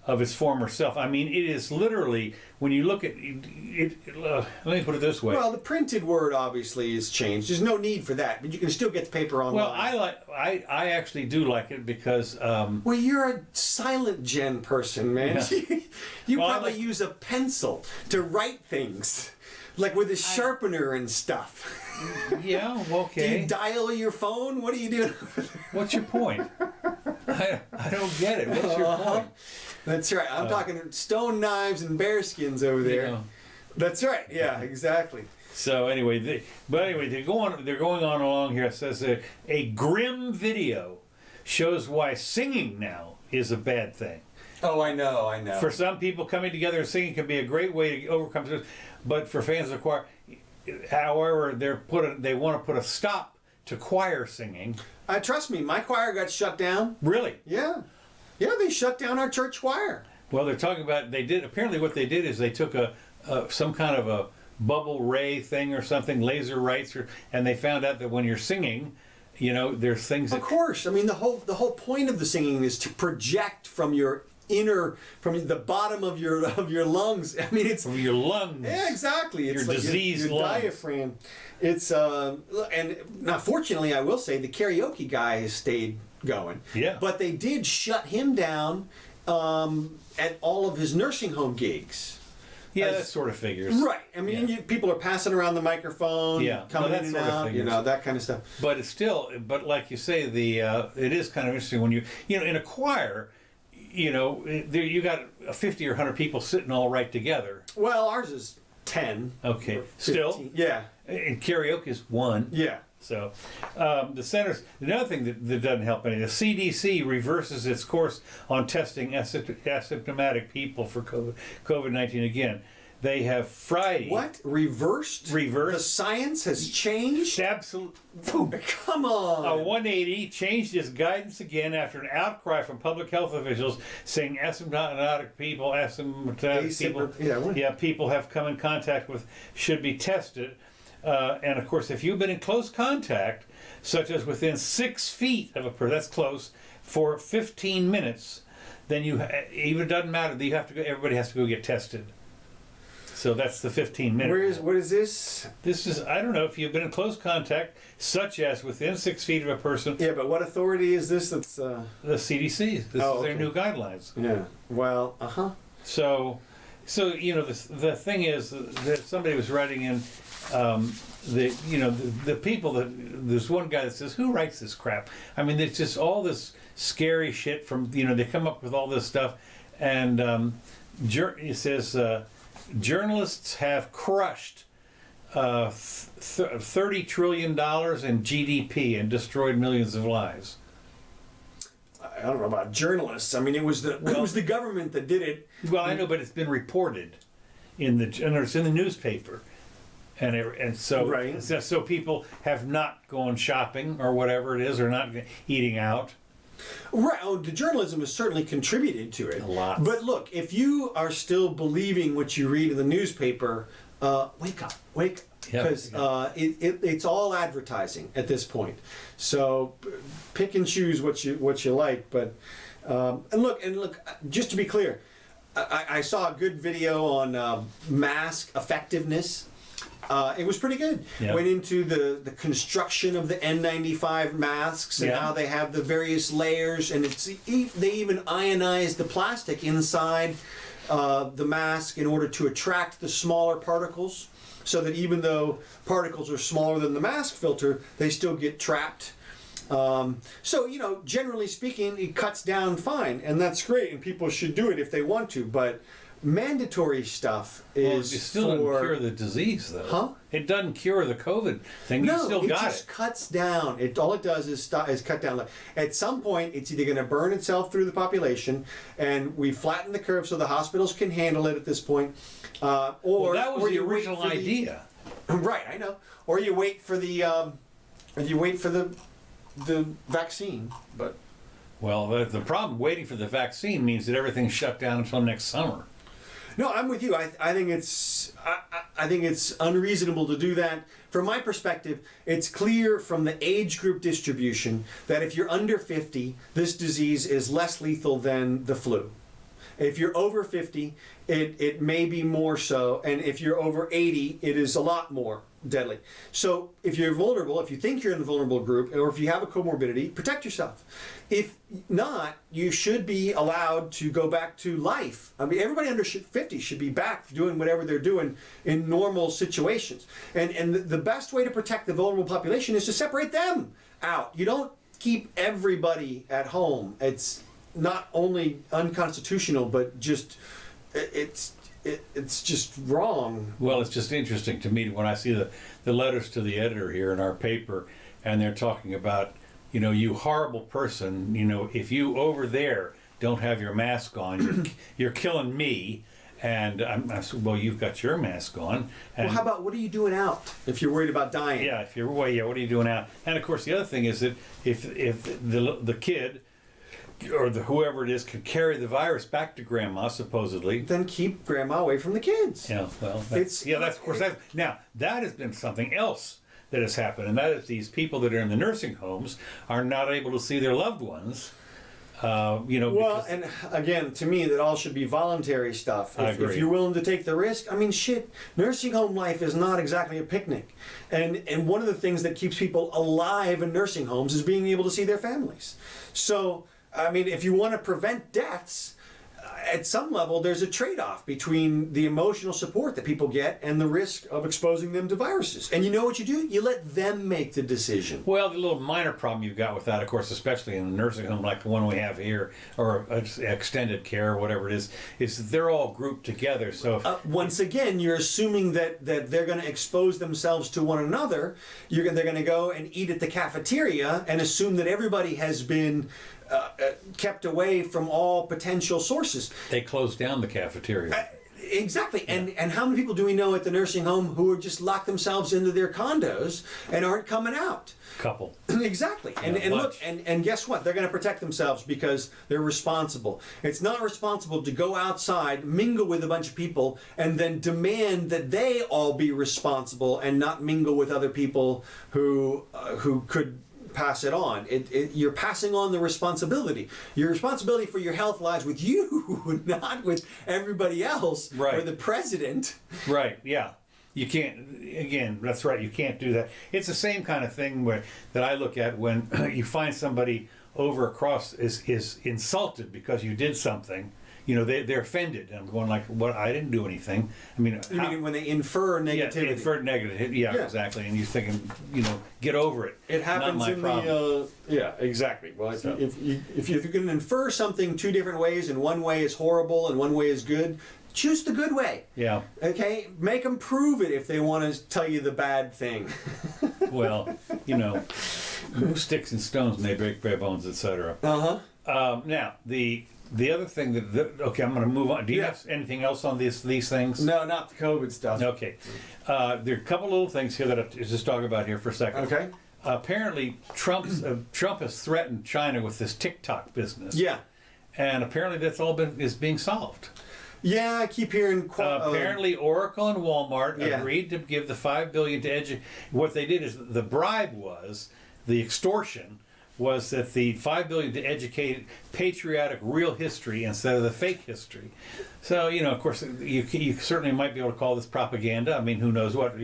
of its former self. I mean, it is literally, when you look at it, let me put it this way. Well, the printed word obviously is changed. There's no need for that, but you can still get the paper online. Well, I actually do like it because... well, you're a silent gen person, man. Yeah. you probably use a pencil to write things, like with a sharpener and stuff. Yeah, okay. Do you dial your phone? What are you doing? What's your point? I don't get it. What's your point? That's right. I'm talking stone knives and bearskins over there. That's right. Yeah, exactly. So anyway, they're going on along here. It says a grim video shows why singing now is a bad thing. Oh, I know. For some people, coming together and singing can be a great way to overcome this, but for fans of the choir, however, they want to put a stop to choir singing. Trust me, my choir got shut down. Really? Yeah. Yeah, they shut down our church choir. Well, they're talking about, apparently what they did is they took some kind of a bubble ray thing or something, laser lights, and they found out that when you're singing, there's things Of course. I mean, the whole point of the singing is to project from your from the bottom of your lungs. I mean, it's from your lungs. Yeah, exactly. It's your like diseased your lungs. diaphragm. It's and now, fortunately, I will say the karaoke guy has stayed going. Yeah. But they did shut him down at all of his nursing home gigs. Yeah, that sort of figures. Right. I mean, people are passing around the microphone, coming in and out, that kind of stuff. But it's still, but like you say, it is kind of interesting when in a choir, you got 50 or 100 people sitting all right together. Well, ours is 10. Okay. Still? Yeah. And karaoke is 1. Yeah. So, another thing that doesn't help any, the CDC reverses its course on testing asymptomatic people for COVID-19 again. They have Friday. What? Reversed? Reversed. The science has changed? Absolutely. Come on. A 180 changed its guidance again after an outcry from public health officials saying asymptomatic people, people have come in contact with should be tested. And of course, if you've been in close contact, such as within 6 feet of a person, that's close, for 15 minutes, then even it doesn't matter. You have to go. Everybody has to go get tested. So that's the 15 minutes. What is this? This is, I don't know, if you've been in close contact, such as within 6 feet of a person. Yeah, but what authority is this? That's the CDC. This is their new guidelines. Yeah. Well, So the thing is that somebody was writing in. The people there's one guy that says, who writes this crap? I mean, it's just all this scary shit from, they come up with all this stuff. And it says, journalists have crushed $30 trillion in GDP and destroyed millions of lives. I don't know about journalists. I mean, it was the government that did it. Well, I know, but it's been reported it's in the newspaper. And so, right. So people have not gone shopping or whatever it is, or not eating out. Right. Oh, the journalism has certainly contributed to it. A lot. But look, if you are still believing what you read in the newspaper, wake up. Because it's all advertising at this point. So pick and choose what you like. But and look, just to be clear, I saw a good video on mask effectiveness. It was pretty good. Yeah. Went into the construction of the N95 masks and how they have the various layers, and they even ionized the plastic inside the mask in order to attract the smaller particles, so that even though particles are smaller than the mask filter, they still get trapped. So generally speaking, it cuts down fine, and that's great, and people should do it if they want to, but mandatory stuff is it still doesn't cure the disease, though. Huh? It doesn't cure the COVID thing. No, you still got it. It just cuts down. All it does is cut down. At some point, it's either going to burn itself through the population, and we flatten the curve so the hospitals can handle it at this point. Or that was the original idea. Right, I know. Or you wait for the vaccine, but. Well, the problem waiting for the vaccine means that everything's shut down until next summer. No, I'm with you. I think it's unreasonable to do that. From my perspective, it's clear from the age group distribution that if you're under 50, this disease is less lethal than the flu. If you're over 50, it may be more so, and if you're over 80, it is a lot more deadly. So if you're vulnerable, if you think you're in the vulnerable group, or if you have a comorbidity, protect yourself. If not, you should be allowed to go back to life. I mean, everybody under 50 should be back doing whatever they're doing in normal situations. And the best way to protect the vulnerable population is to separate them out. You don't keep everybody at home. It's not only unconstitutional, but just it's just wrong. Well, it's just interesting to me when I see the letters to the editor here in our paper, and they're talking about, you horrible person, if you over there don't have your mask on, you're killing me. And I said, well, you've got your mask on. And well, how about, what are you doing out if you're worried about dying? Yeah, what are you doing out? And of course, the other thing is that if the kid or whoever it is can carry the virus back to grandma, supposedly, then keep grandma away from the kids. Yeah, well, now that has been something else that has happened, and that is these people that are in the nursing homes are not able to see their loved ones. Well, and again, to me, that all should be voluntary stuff. I agree. If you're willing to take the risk, I mean, nursing home life is not exactly a picnic. And one of the things that keeps people alive in nursing homes is being able to see their families. So, I mean, if you want to prevent deaths, at some level, there's a trade-off between the emotional support that people get and the risk of exposing them to viruses. And you know what you do? You let them make the decision. Well, the little minor problem you've got with that, of course, especially in a nursing home like the one we have here, or extended care, or whatever it is that they're all grouped together. So once again, you're assuming that they're going to expose themselves to one another. They're going to go and eat at the cafeteria and assume that everybody has been kept away from all potential sources. they closed down the cafeteria. Exactly. And how many people do we know at the nursing home who are just locked themselves into their condos and aren't coming out? Couple. Exactly. And look, and guess what? They're going to protect themselves because they're responsible. It's not responsible to go outside, mingle with a bunch of people, and then demand that they all be responsible and not mingle with other people who could pass it on. You're passing on the responsibility. Your responsibility for your health lies with you, not with everybody else, Right. or the president. Right, yeah. You can't, again, that's right, you can't do that. It's the same kind of thing that I look at when you find somebody over across is insulted because you did something. You know, they're offended. And I'm going like, what? I didn't do anything. I mean, You mean when they infer negativity? Yeah, inferred negative. Yeah, exactly. And you're thinking, get over it. It happens Not my in problem. yeah, exactly. Well, So- if you can infer something two different ways, and one way is horrible and one way is good, choose the good way. Yeah. Okay, make them prove it if they want to tell you the bad thing. Well, sticks and stones may break bare bones, etc. Now, the other thing okay, I'm going to move on. Do you have anything else on these things? No, not the COVID stuff. Okay. There are a couple little things here that I just talk about here for a second. Okay. Apparently, Trump has threatened China with this TikTok business. Yeah. And apparently that's all is being solved. Yeah, I keep hearing. Apparently, Oracle and Walmart Yeah. agreed to give the $5 billion to What they did is the bribe was the extortion was that the $5 billion to educate patriotic real history instead of the fake history. So of course, you certainly might be able to call this propaganda. I mean, who knows what?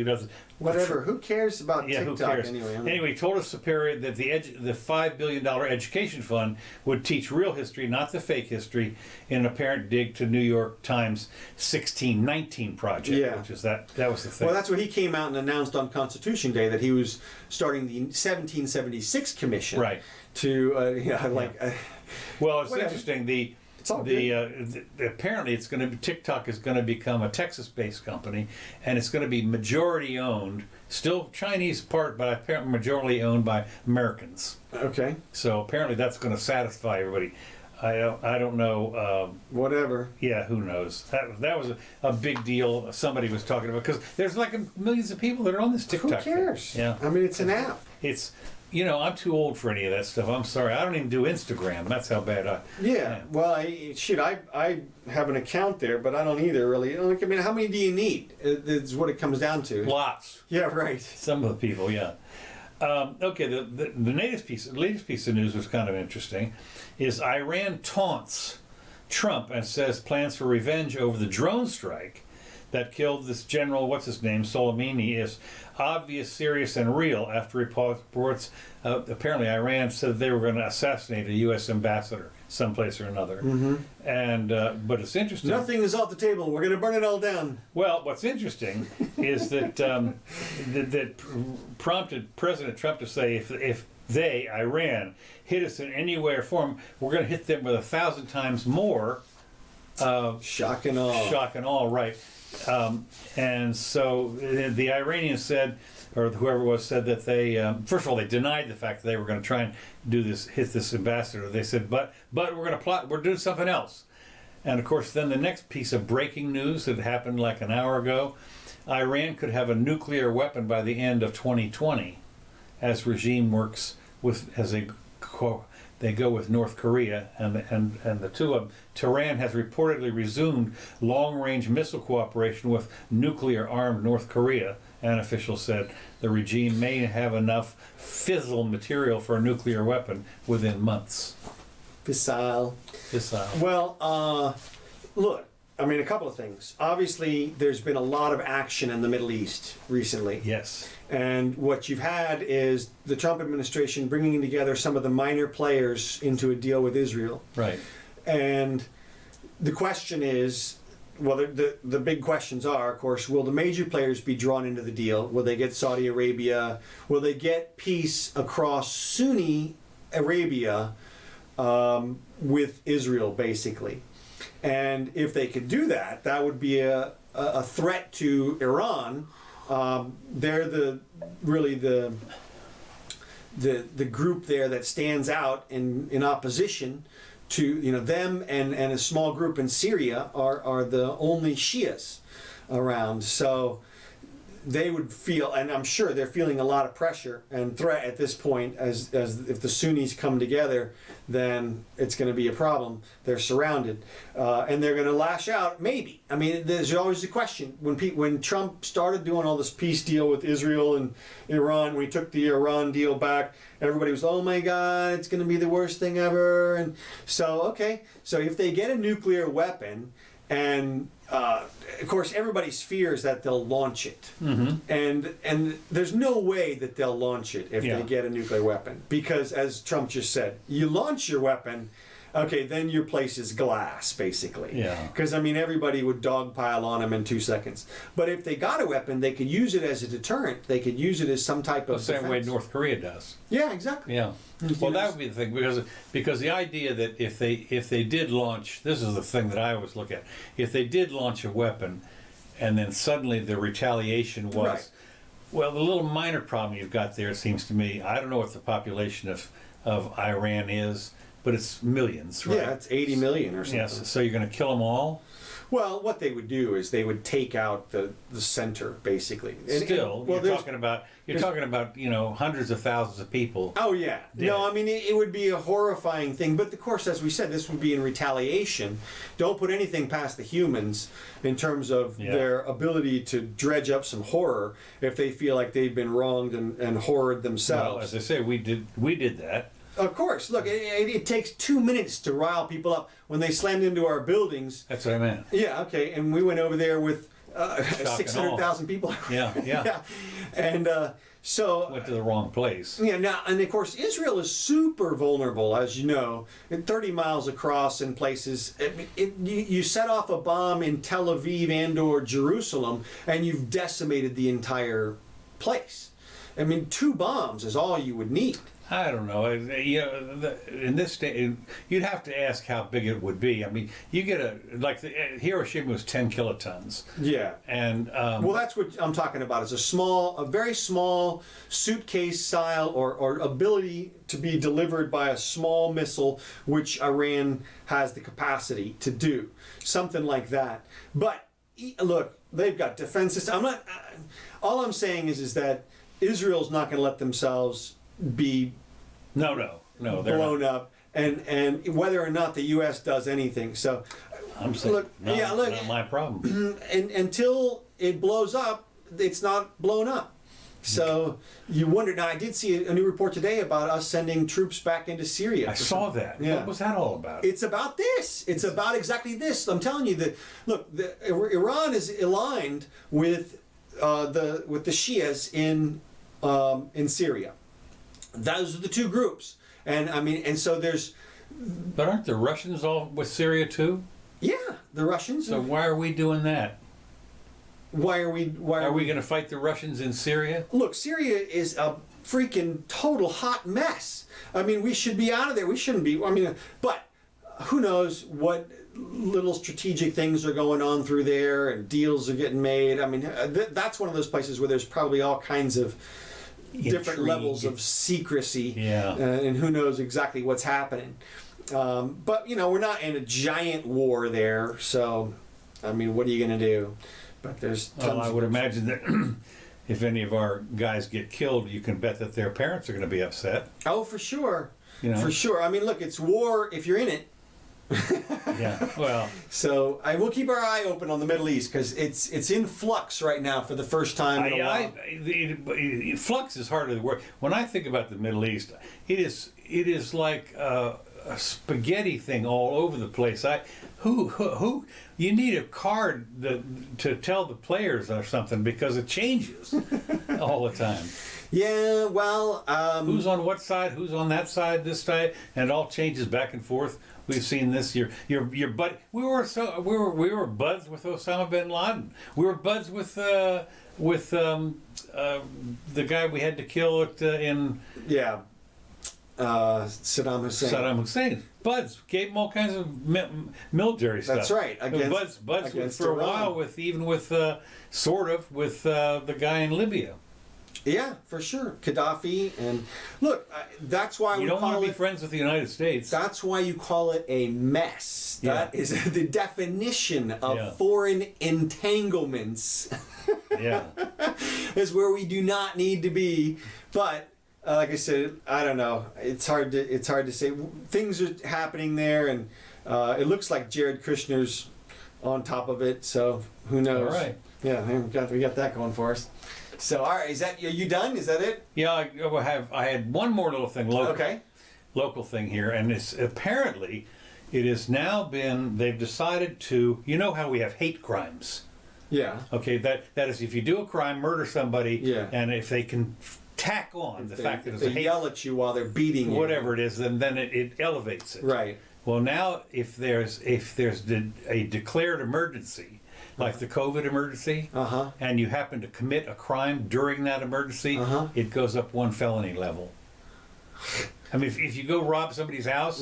Whatever. Who cares about Yeah, TikTok who cares? anyway? Anyway, he told us Superior that the $5 billion education fund would teach real history, not the fake history, in an apparent dig to New York Times 1619 project. Yeah. Which is that was the thing. Well, that's what he came out and announced on Constitution Day, that he was starting the 1776 Commission. Right. To Well, it's Whatever. interesting. all Apparently, TikTok is going to become a Texas-based company, and it's going to be majority owned, still Chinese part, but apparently majority owned by Americans. Okay. So apparently, that's going to satisfy everybody. I don't know. Whatever. Yeah, who knows? That was a big deal. Somebody was talking about, because there's like millions of people that are on this TikTok. Who cares? Thing. Yeah. I mean, it's an app. It's. I'm too old for any of that stuff. I'm sorry. I don't even do Instagram. That's how bad I. Yeah. Well, I have an account there, but I don't either really. I mean, how many do you need? Is what it comes down to. Lots. Yeah. Right. Some of the people, yeah. Okay. The latest piece of news was kind of interesting. Is Iran taunts Trump and says plans for revenge over the drone strike that killed this general, what's his name, Soleimani, is obvious, serious, and real after reports apparently Iran said they were going to assassinate a U.S. ambassador someplace or another. Mm-hmm. And but it's interesting. Nothing is off the table. We're going to burn it all down. Well, what's interesting is that that prompted President Trump to say if they, Iran, hit us in any way or form, we're going to hit them with 1,000 times more. Shock and awe. Right. And so the Iranians said, or whoever it was said that they, first of all, they denied the fact that they were going to try and hit this ambassador. They said, but we're going to plot, we're doing something else. And of course, then the next piece of breaking news that happened like an hour ago, Iran could have a nuclear weapon by the end of 2020, as regime works as they go with North Korea and the two of them. Tehran has reportedly resumed long-range missile cooperation with nuclear-armed North Korea, and officials said the regime may have enough fissile material for a nuclear weapon within months. Fissile. Well, look, I mean, a couple of things. Obviously, there's been a lot of action in the Middle East recently. Yes. And what you've had is the Trump administration bringing together some of the minor players into a deal with Israel. Right. And the question is, well, the big questions are, of course, will the major players be drawn into the deal? Will they get Saudi Arabia? Will they get peace across Sunni Arabia with Israel, basically? And if they could do that, that would be a threat to Iran. They're really the group there that stands out in opposition to them, and a small group in Syria are the only Shias around. So they would feel, and I'm sure they're feeling a lot of pressure and threat at this point, as if the Sunnis come together, then it's going to be a problem. They're surrounded, and they're going to lash out. Maybe. I mean, there's always the question when Trump started doing all this peace deal with Israel and Iran. We took the Iran deal back. Everybody was, oh my God, it's going to be the worst thing ever. And so, okay, so if they get a nuclear weapon, and of course, everybody's fear is that they'll launch it, and there's no way that they'll launch it if they get a nuclear weapon, because as Trump just said, you launch your weapon, okay, then your place is glass, basically. Yeah. Because I mean, everybody would dogpile on them in 2 seconds. But if they got a weapon, they could use it as a deterrent. They could use it as some type of the same way defense. North Korea does. Yeah, exactly. Yeah. Well, that would be the thing, because the idea that if they did launch, this is the thing that I always look at, if they did launch a weapon, and then suddenly the retaliation was, Right. well, the little minor problem you've got there, it seems to me, I don't know what the population of Iran is, but it's millions, right? Yeah, it's 80 million or something. Yes. So you're going to kill them all? Well, what they would do is they would take out the center, basically. Still, you're talking about hundreds of thousands of people. Oh yeah. dead. No, I mean it would be a horrifying thing, but of course, as we said, this would be in retaliation. Don't put anything past the humans in terms of their ability to dredge up some horror if they feel like they've been wronged and horrored themselves. Well, as I say, we did that. Of course. Look, it takes 2 minutes to rile people up when they slammed into our buildings. That's what I meant. Yeah, okay, and we went over there with and 600,000 people. Yeah. And so went to the wrong place. Yeah, now, and of course, Israel is super vulnerable, as you know, 30 miles across in places. You set off a bomb in Tel Aviv and or Jerusalem, and you've decimated the entire place. I mean, 2 bombs is all you would need. I don't know. In this day, you'd have to ask how big it would be. I mean, you get Hiroshima was 10 kilotons. Yeah. And well, that's what I'm talking about. It's a very small suitcase style or ability to be delivered by a small missile, which Iran has the capacity to do. Something like that. But look, they've got defense systems. All I'm saying is that Israel's not going to let themselves be blown up, and whether or not the U.S. does anything. So I'm saying, look, not my problem. And until it blows up, it's not blown up. So you wonder. Now, I did see a new report today about us sending troops back into Syria. I saw that. Yeah. What was that all about? It's about this. It's about exactly this. I'm telling you that. Look, Iran is aligned with the Shias in Syria. Those are the 2 groups, and I mean, and so there's. But aren't the Russians all with Syria too? Yeah, the Russians. So why are we doing that? Why are we going to fight the Russians in Syria? Look, Syria is a freaking total hot mess. I mean, we should be out of there. We shouldn't be. I mean, but who knows what little strategic things are going on through there, and deals are getting made. I mean, that's one of those places where there's probably all kinds of different levels of secrecy, and who knows exactly what's happening. But we're not in a giant war there, so I mean, what are you going to do? But there's tons. Well, I would imagine that if any of our guys get killed, you can bet that their parents are going to be upset. Oh, for sure. For sure. I mean, look, it's war if you're in it. Yeah, well. So I will keep our eye open on the Middle East, because it's in flux right now for the first time in a while. Flux is hardly the word. When I think about the Middle East, it is like a spaghetti thing all over the place. Who you need a card to tell the players or something, because it changes all the time. Yeah, well, who's on what side? Who's on that side? This side, and it all changes back and forth. We've seen this. Your bud. We were buds with Osama bin Laden. We were buds with the guy we had to kill in Saddam Hussein. Saddam Hussein. Buds gave him all kinds of military stuff. That's right. Buds for a while with the guy in Libya. Yeah, for sure. Gaddafi, and look, that's why you don't want to be friends with the United States. That's why you call it a mess. That is the definition of foreign entanglements. Is where we do not need to be. But like I said, I don't know. It's hard to say. Things are happening there, and it looks like Jared Kushner's on top of it. So who knows? All right. Yeah, we got that going for us. So, all right, are you done? Is that it? Yeah, I had one more little thing, local thing here, and it's apparently it has now been, they've decided to, you know how we have hate crimes. Yeah. Okay, that is if you do a crime, murder somebody, and if they can tack on fact that it's a hate, they yell at you while they're beating you, whatever it is, then it elevates it. Right. Well, now if there's a declared emergency, like the COVID emergency, and you happen to commit a crime during that emergency, it goes up one felony level. I mean, if you go rob somebody's house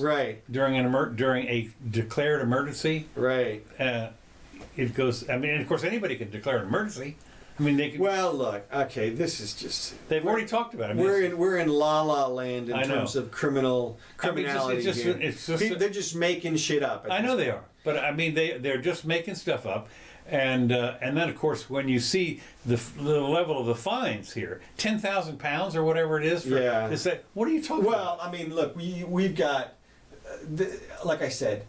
during a declared emergency, it goes. I mean, and of course, anybody can declare an emergency. I mean, they can. Well, look, okay, this is just. They've already talked about it. We're in la la land in terms of criminality. They're just making shit up. I know they are, but I mean, they're just making stuff up. And then of course when you see the level of the fines here, 10,000 pounds or whatever it is. Is that what are you talking about? Well, I mean, look, we've got, like I said,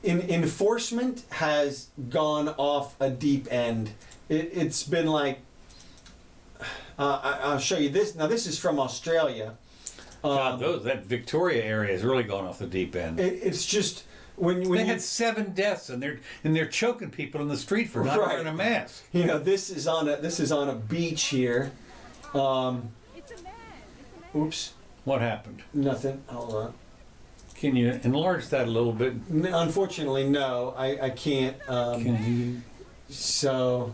enforcement has gone off a deep end. It's been like, I'll show you this. Now this is from Australia. That Victoria area has really gone off the deep end. It's just. When they had 7 deaths and they're choking people in the street for not wearing a mask. You know, this is on a beach here. It's a man. Oops. What happened? Nothing. Hold on. Can you enlarge that a little bit? Unfortunately, no. I can't. So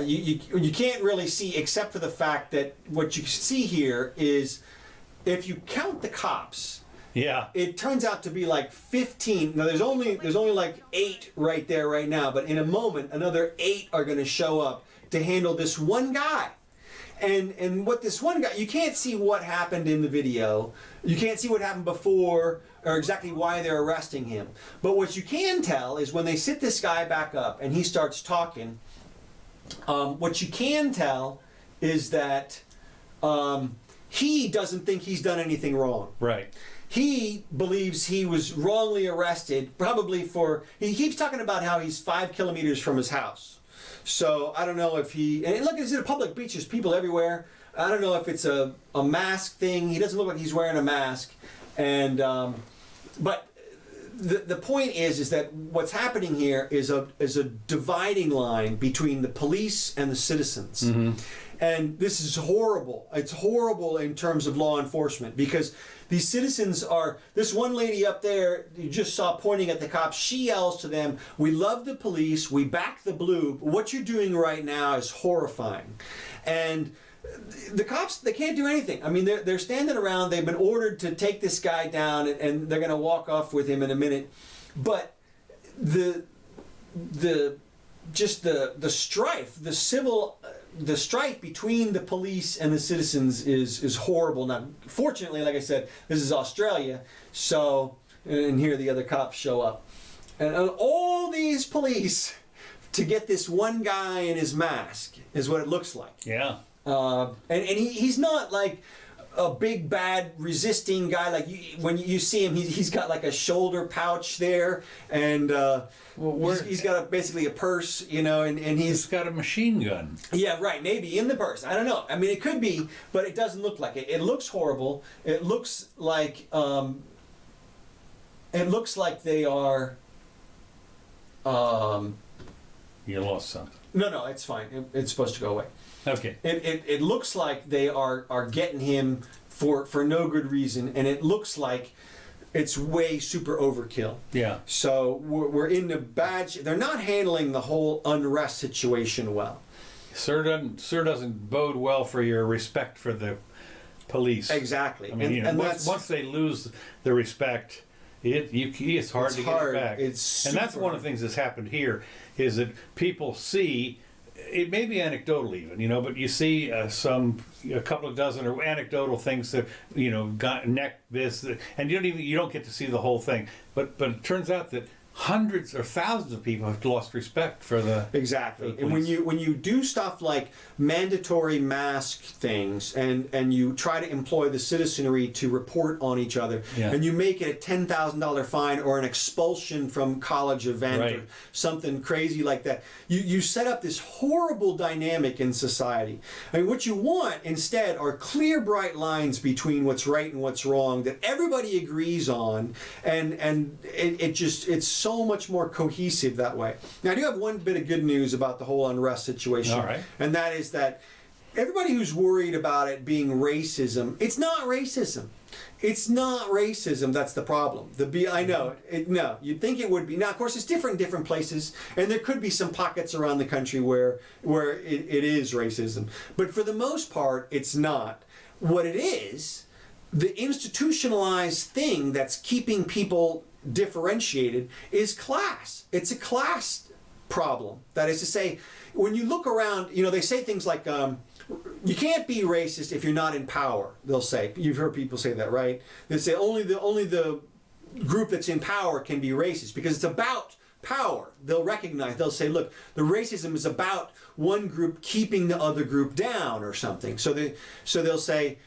you can't really see, except for the fact that what you see here is, if you count the cops. Yeah. It turns out to be like 15. Now there's only like 8 right there right now, but in a moment another 8 are going to show up to handle this one guy. And what this one guy, you can't see what happened in the video. You can't see what happened before or exactly why they're arresting him. But what you can tell is when they sit this guy back up and he starts talking, what you can tell is that he doesn't think he's done anything wrong. Right. He believes he was wrongly arrested, probably he keeps talking about how he's 5 kilometers from his house. So I don't know if and look, it's a public beach, there's people everywhere. I don't know if it's a mask thing. He doesn't look like he's wearing a mask. And, but the point is that what's happening here is a dividing line between the police and the citizens. And this is horrible. It's horrible in terms of law enforcement, because these citizens this one lady up there you just saw pointing at the cops, she yells to them, "We love the police, we back the blue. What you're doing right now is horrifying." And the cops, they can't do anything. I mean, they're standing around, they've been ordered to take this guy down, and they're going to walk off with him in a minute. But the strife, the strife between the police and the citizens is horrible. Now, fortunately, like I said, this is Australia, so, and here the other cops show up. And all these police to get this one guy in his mask is what it looks like. Yeah. And he's not like a big bad resisting guy. Like when you see him, he's got like a shoulder pouch there, and he's got basically a purse, you know, and he's got a machine gun. Yeah, right. Maybe in the purse. I don't know. I mean, it could be, but it doesn't look like it. It looks horrible. It looks like It looks like they are. You lost something. No, it's fine. It's supposed to go away. Okay. It looks like they are getting him for no good reason, and it looks like it's way super overkill. Yeah. So we're in the bad. They're not handling the whole unrest situation well. Sir doesn't bode well for your respect for the police. Exactly. I mean, and once they lose the respect, it's hard to get it back. And that's one of the things that's happened here is that people see. It may be anecdotal even, but you see a couple of dozen or anecdotal things that, got neck this, and you don't get to see the whole thing. But it turns out that hundreds or thousands of people have lost respect for the exactly. For the and when you do stuff like mandatory mask things and you try to employ the citizenry to report on each other, and you make it a $10,000 fine or an expulsion from college event or something crazy like that, you set up this horrible dynamic in society. I mean, what you want instead are clear, bright lines between what's right and what's wrong that everybody agrees on, and it's so much more cohesive that way. Now, I do have one bit of good news about the whole unrest situation. All right. And that is that everybody who's worried about it being racism, it's not racism. It's not racism that's the problem. I know, no, you'd think it would be. Now, of course, it's different in different places, and there could be some pockets around the country where it is racism. But for the most part, it's not. What it is, the institutionalized thing that's keeping people differentiated is class. It's a class problem. That is to say, when you look around, they say things like, you can't be racist if you're not in power, they'll say. You've heard people say that, right? They say only the group that's in power can be racist because it's about power. They'll say, look, the racism is about one group keeping the other group down or something. So they'll say,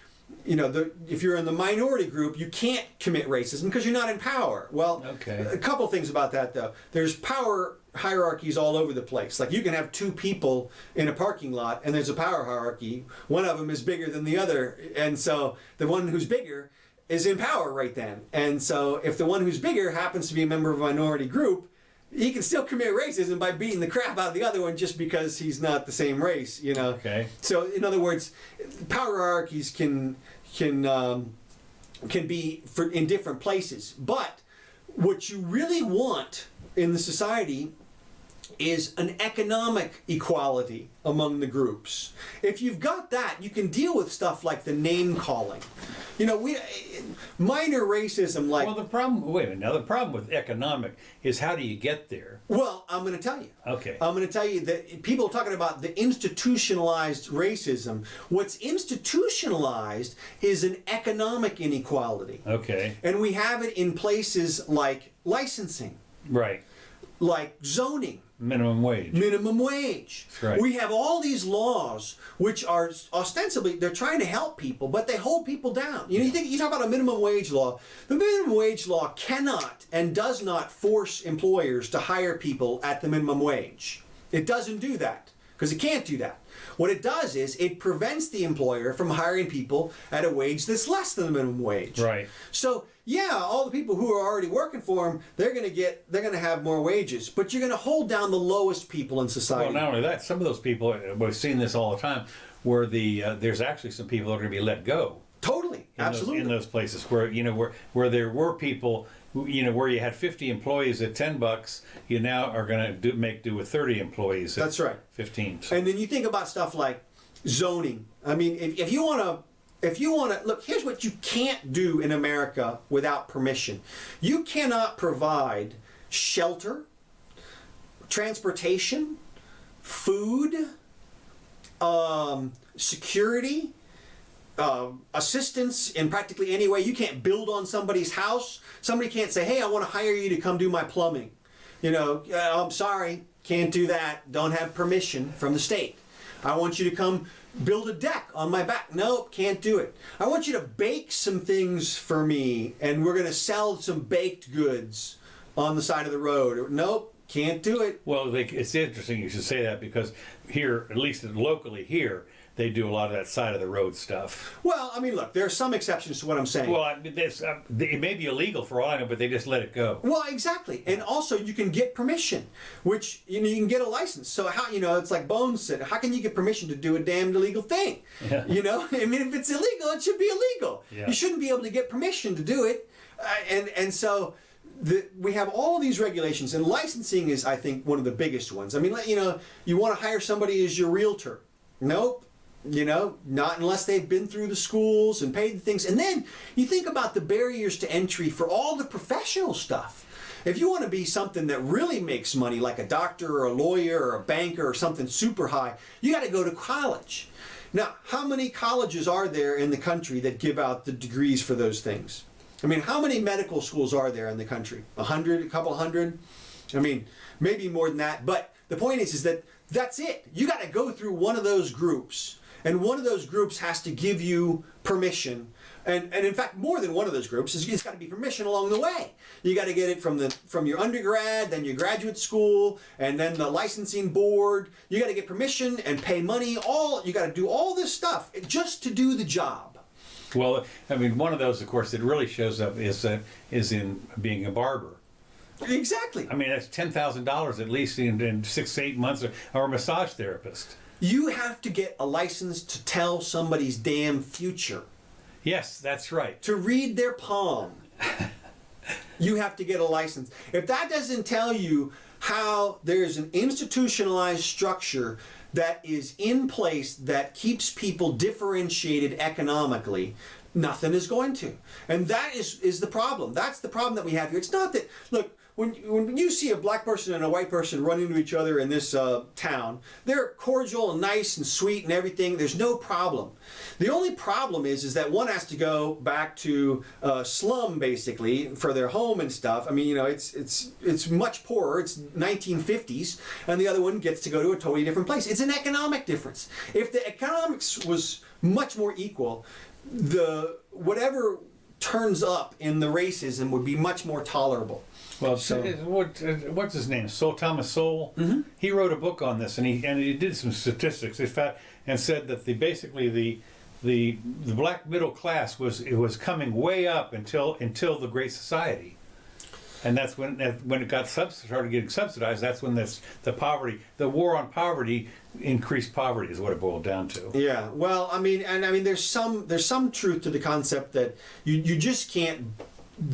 if you're in the minority group, you can't commit racism because you're not in power. Well, a couple things about that, though. There's power hierarchies all over the place. Like, you can have two people in a parking lot, and there's a power hierarchy. One of them is bigger than the other, and so the one who's bigger is in power right then. And so if the one who's bigger happens to be a member of a minority group, he can still commit racism by beating the crap out of the other one just because he's not the same race, Okay. So, in other words, power hierarchies can be in different places. But what you really want in the society is an economic equality among the groups. If you've got that, you can deal with stuff like the name calling. Minor racism like... Well, the problem with economic is how do you get there? Well, I'm going to tell you. Okay. I'm going to tell you that people are talking about the institutionalized racism. What's institutionalized is an economic inequality. Okay. And we have it in places like licensing. Right. Like zoning. Minimum wage. Minimum wage. That's right. We have all these laws which are ostensibly, they're trying to help people, but they hold people down. You talk about a minimum wage law. The minimum wage law cannot and does not force employers to hire people at the minimum wage. It doesn't do that because it can't do that. What it does is it prevents the employer from hiring people at a wage that's less than the minimum wage. Right. So, yeah, all the people who are already working for them, they're going to have more wages, but you're going to hold down the lowest people in society. Well, not only that, some of those people, we've seen this all the time, where there's actually some people that are going to be let go. Totally, absolutely. In those places where where there were people where you had 50 employees at $10, you now are going to make do with 30 employees. That's right. 15. So. And then you think about stuff like zoning. I mean, if you want to look, here's what you can't do in America without permission. You cannot provide shelter, transportation, food, security, assistance in practically any way. You can't build on somebody's house. Somebody can't say, hey, I want to hire you to come do my plumbing. I'm sorry, can't do that. Don't have permission from the state. I want you to come build a deck on my back. Nope, can't do it. I want you to bake some things for me, and we're going to sell some baked goods on the side of the road. Nope, can't do it. Well, it's interesting you should say that because here, at least locally here, they do a lot of that side of the road stuff. Well, I mean, look, there are some exceptions to what I'm saying. Well, I mean, it may be illegal for all I know, but they just let it go. Well, exactly. And also you can get permission, which, you can get a license. So how, it's like Bones said, how can you get permission to do a damned illegal thing? Yeah. I mean, if it's illegal, it should be illegal. Yeah. You shouldn't be able to get permission to do it. And so we have all these regulations, and licensing is, I think, one of the biggest ones. I mean, you want to hire somebody as your realtor. Nope. Not unless they've been through the schools and paid the things. And then you think about the barriers to entry for all the professional stuff. If you want to be something that really makes money, like a doctor or a lawyer or a banker or something super high, you got to go to college. Now, how many colleges are there in the country that give out the degrees for those things? I mean, how many medical schools are there in the country? 100, a couple hundred? I mean, maybe more than that. But the point is that that's it. You got to go through one of those groups. And one of those groups has to give you permission. And in fact, more than one of those groups, it's got to be permission along the way. You got to get it from your undergrad, then your graduate school, and then the licensing board. You got to get permission and pay money. You got to do all this stuff just to do the job. Well, I mean, one of those, of course, that really shows up is in being a barber. Exactly. I mean, that's $10,000 at least in 6 to 8 months, or a massage therapist. You have to get a license to tell somebody's damn future. Yes, that's right. To read their palm. You have to get a license. If that doesn't tell you how there's an institutionalized structure that is in place that keeps people differentiated economically, nothing is going to. And that is the problem. That's the problem that we have here. It's not that, look, when you see a black person and a white person run into each other in this town, they're cordial and nice and sweet and everything. There's no problem. The only problem is that one has to go back to slum, basically, for their home and stuff. I mean, it's much poorer. It's 1950s. And the other one gets to go to a totally different place. It's an economic difference. If the economics was much more equal, whatever turns up in the racism would be much more tolerable. Well, what's his name? Thomas Sowell. Mm-hmm. He wrote a book on this, and he did some statistics. In fact, and said that basically the black middle class was coming way up until the Great Society, and that's when it started getting subsidized. That's when the war on poverty increased poverty is what it boiled down to. Yeah. Well, I mean, there's some truth to the concept that you just can't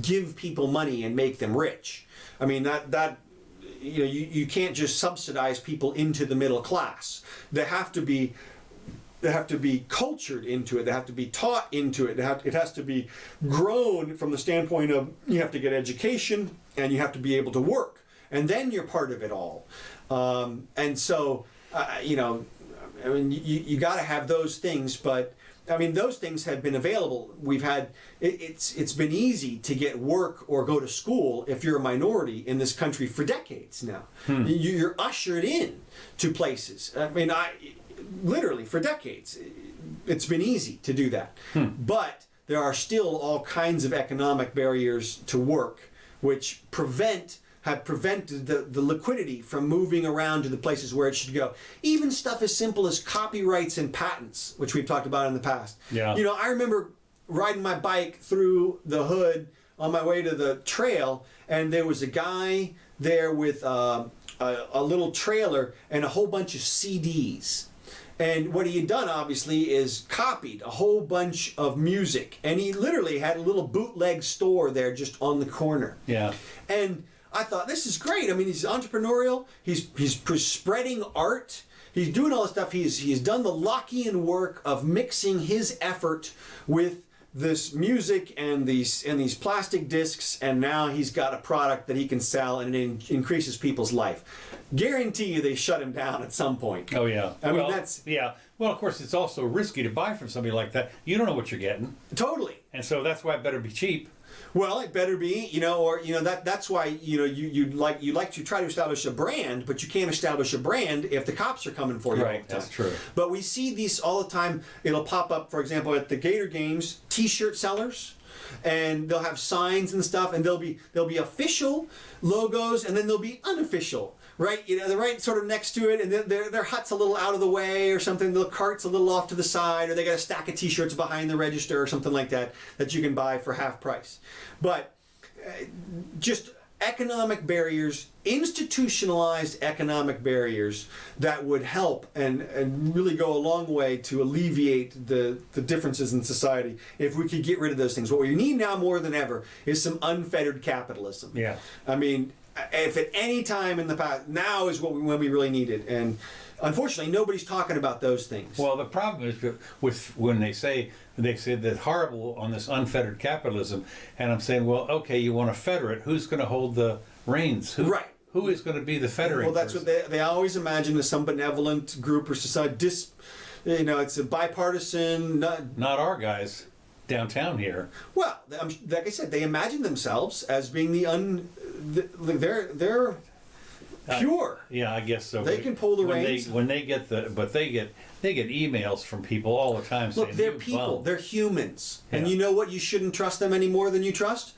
give people money and make them rich. I mean, that you can't just subsidize people into the middle class. They have to be cultured into it. They have to be taught into it. It has to be grown from the standpoint of you have to get education and you have to be able to work, and then you're part of it all. And so I mean, you got to have those things, but I mean, those things have been available. We've had it's been easy to get work or go to school if you're a minority in this country for decades now. You're ushered in to places. I mean, literally for decades, it's been easy to do that. But there are still all kinds of economic barriers to work, which have prevented the liquidity from moving around to the places where it should go. Even stuff as simple as copyrights and patents, which we've talked about in the past. Yeah. I remember riding my bike through the hood on my way to the trail, and there was a guy there with a little trailer and a whole bunch of CDs. And what he had done, obviously, is copied a whole bunch of music. And he literally had a little bootleg store there just on the corner. Yeah. And I thought, this is great. I mean, he's entrepreneurial. He's spreading art. He's doing all this stuff. He's done the Lockean work of mixing his effort with this music and these plastic discs, and now he's got a product that he can sell, and it increases people's life. Guarantee you they shut him down at some point. Oh yeah. I mean, that's... Yeah. Well, of course, it's also risky to buy from somebody like that. You don't know what you're getting. Totally. And so that's why it better be cheap. Well, it better be, that's why, you like to try to establish a brand, but you can't establish a brand if the cops are coming for you all the time. That's true. But we see these all the time. It'll pop up, for example, at the Gator games, T-shirt sellers, and they'll have signs and stuff, and there'll be official logos, and then there'll be unofficial, right, they're right sort of next to it, and their hut's a little out of the way or something. The cart's a little off to the side, or they got a stack of T-shirts behind the register or something like that that you can buy for half price. But just economic barriers, institutionalized economic barriers that would help and really go a long way to alleviate the differences in society if we could get rid of those things. What we need now more than ever is some unfettered capitalism. Yeah. I mean, if at any time in the past, now is when we really need it. And unfortunately, nobody's talking about those things. Well, the problem is with when they say that horrible on this unfettered capitalism, and I'm saying, well, okay, you want to fetter it. Who's going to hold the reins? Right. Who is going to be the federator? Well, that's what they always imagine as some benevolent group or society. It's a bipartisan. Not our guys downtown here. Well, like I said, they imagine themselves as being they're pure. Yeah, I guess so. They can pull the reins. They get emails from people all the time saying, look, they're people. They're humans. Yeah. And you know what? You shouldn't trust them any more than you trust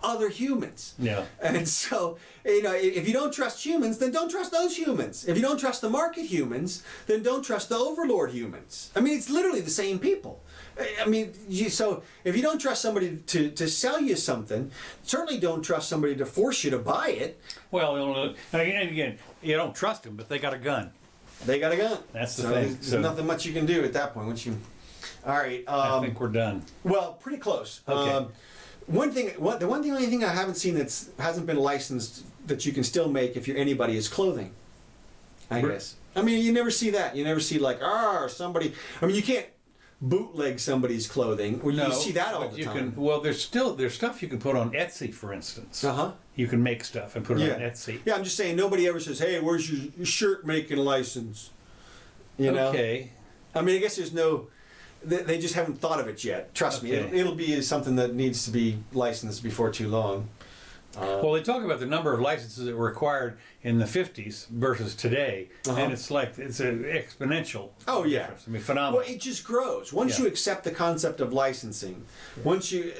other humans. Yeah. And so, if you don't trust humans, then don't trust those humans. If you don't trust the market humans, then don't trust the overlord humans. I mean, it's literally the same people. I mean, so if you don't trust somebody to sell you something, certainly don't trust somebody to force you to buy it. Well, again, you don't trust them, but they got a gun. They got a gun. That's the thing. There's nothing much you can do at that point. All right. I think we're done. Well, pretty close. Okay. The only thing I haven't seen that hasn't been licensed that you can still make if you're anybody is clothing. I guess. I mean, you never see that. You never see somebody. I mean, you can't bootleg somebody's clothing. Well, you see that all the time. There's stuff you can put on Etsy, for instance. Uh-huh. You can make stuff and put it on Etsy. Yeah, I'm just saying nobody ever says, "Hey, where's your shirt making license?" Okay. I mean, I guess there's no. They just haven't thought of it yet. Trust me, it'll be something that needs to be licensed before too long. Well, they talk about the number of licenses that were required in the 50s versus today, and it's an exponential. Oh yeah, difference. I mean, phenomenal. Well, it just grows once you accept the concept of licensing. Once you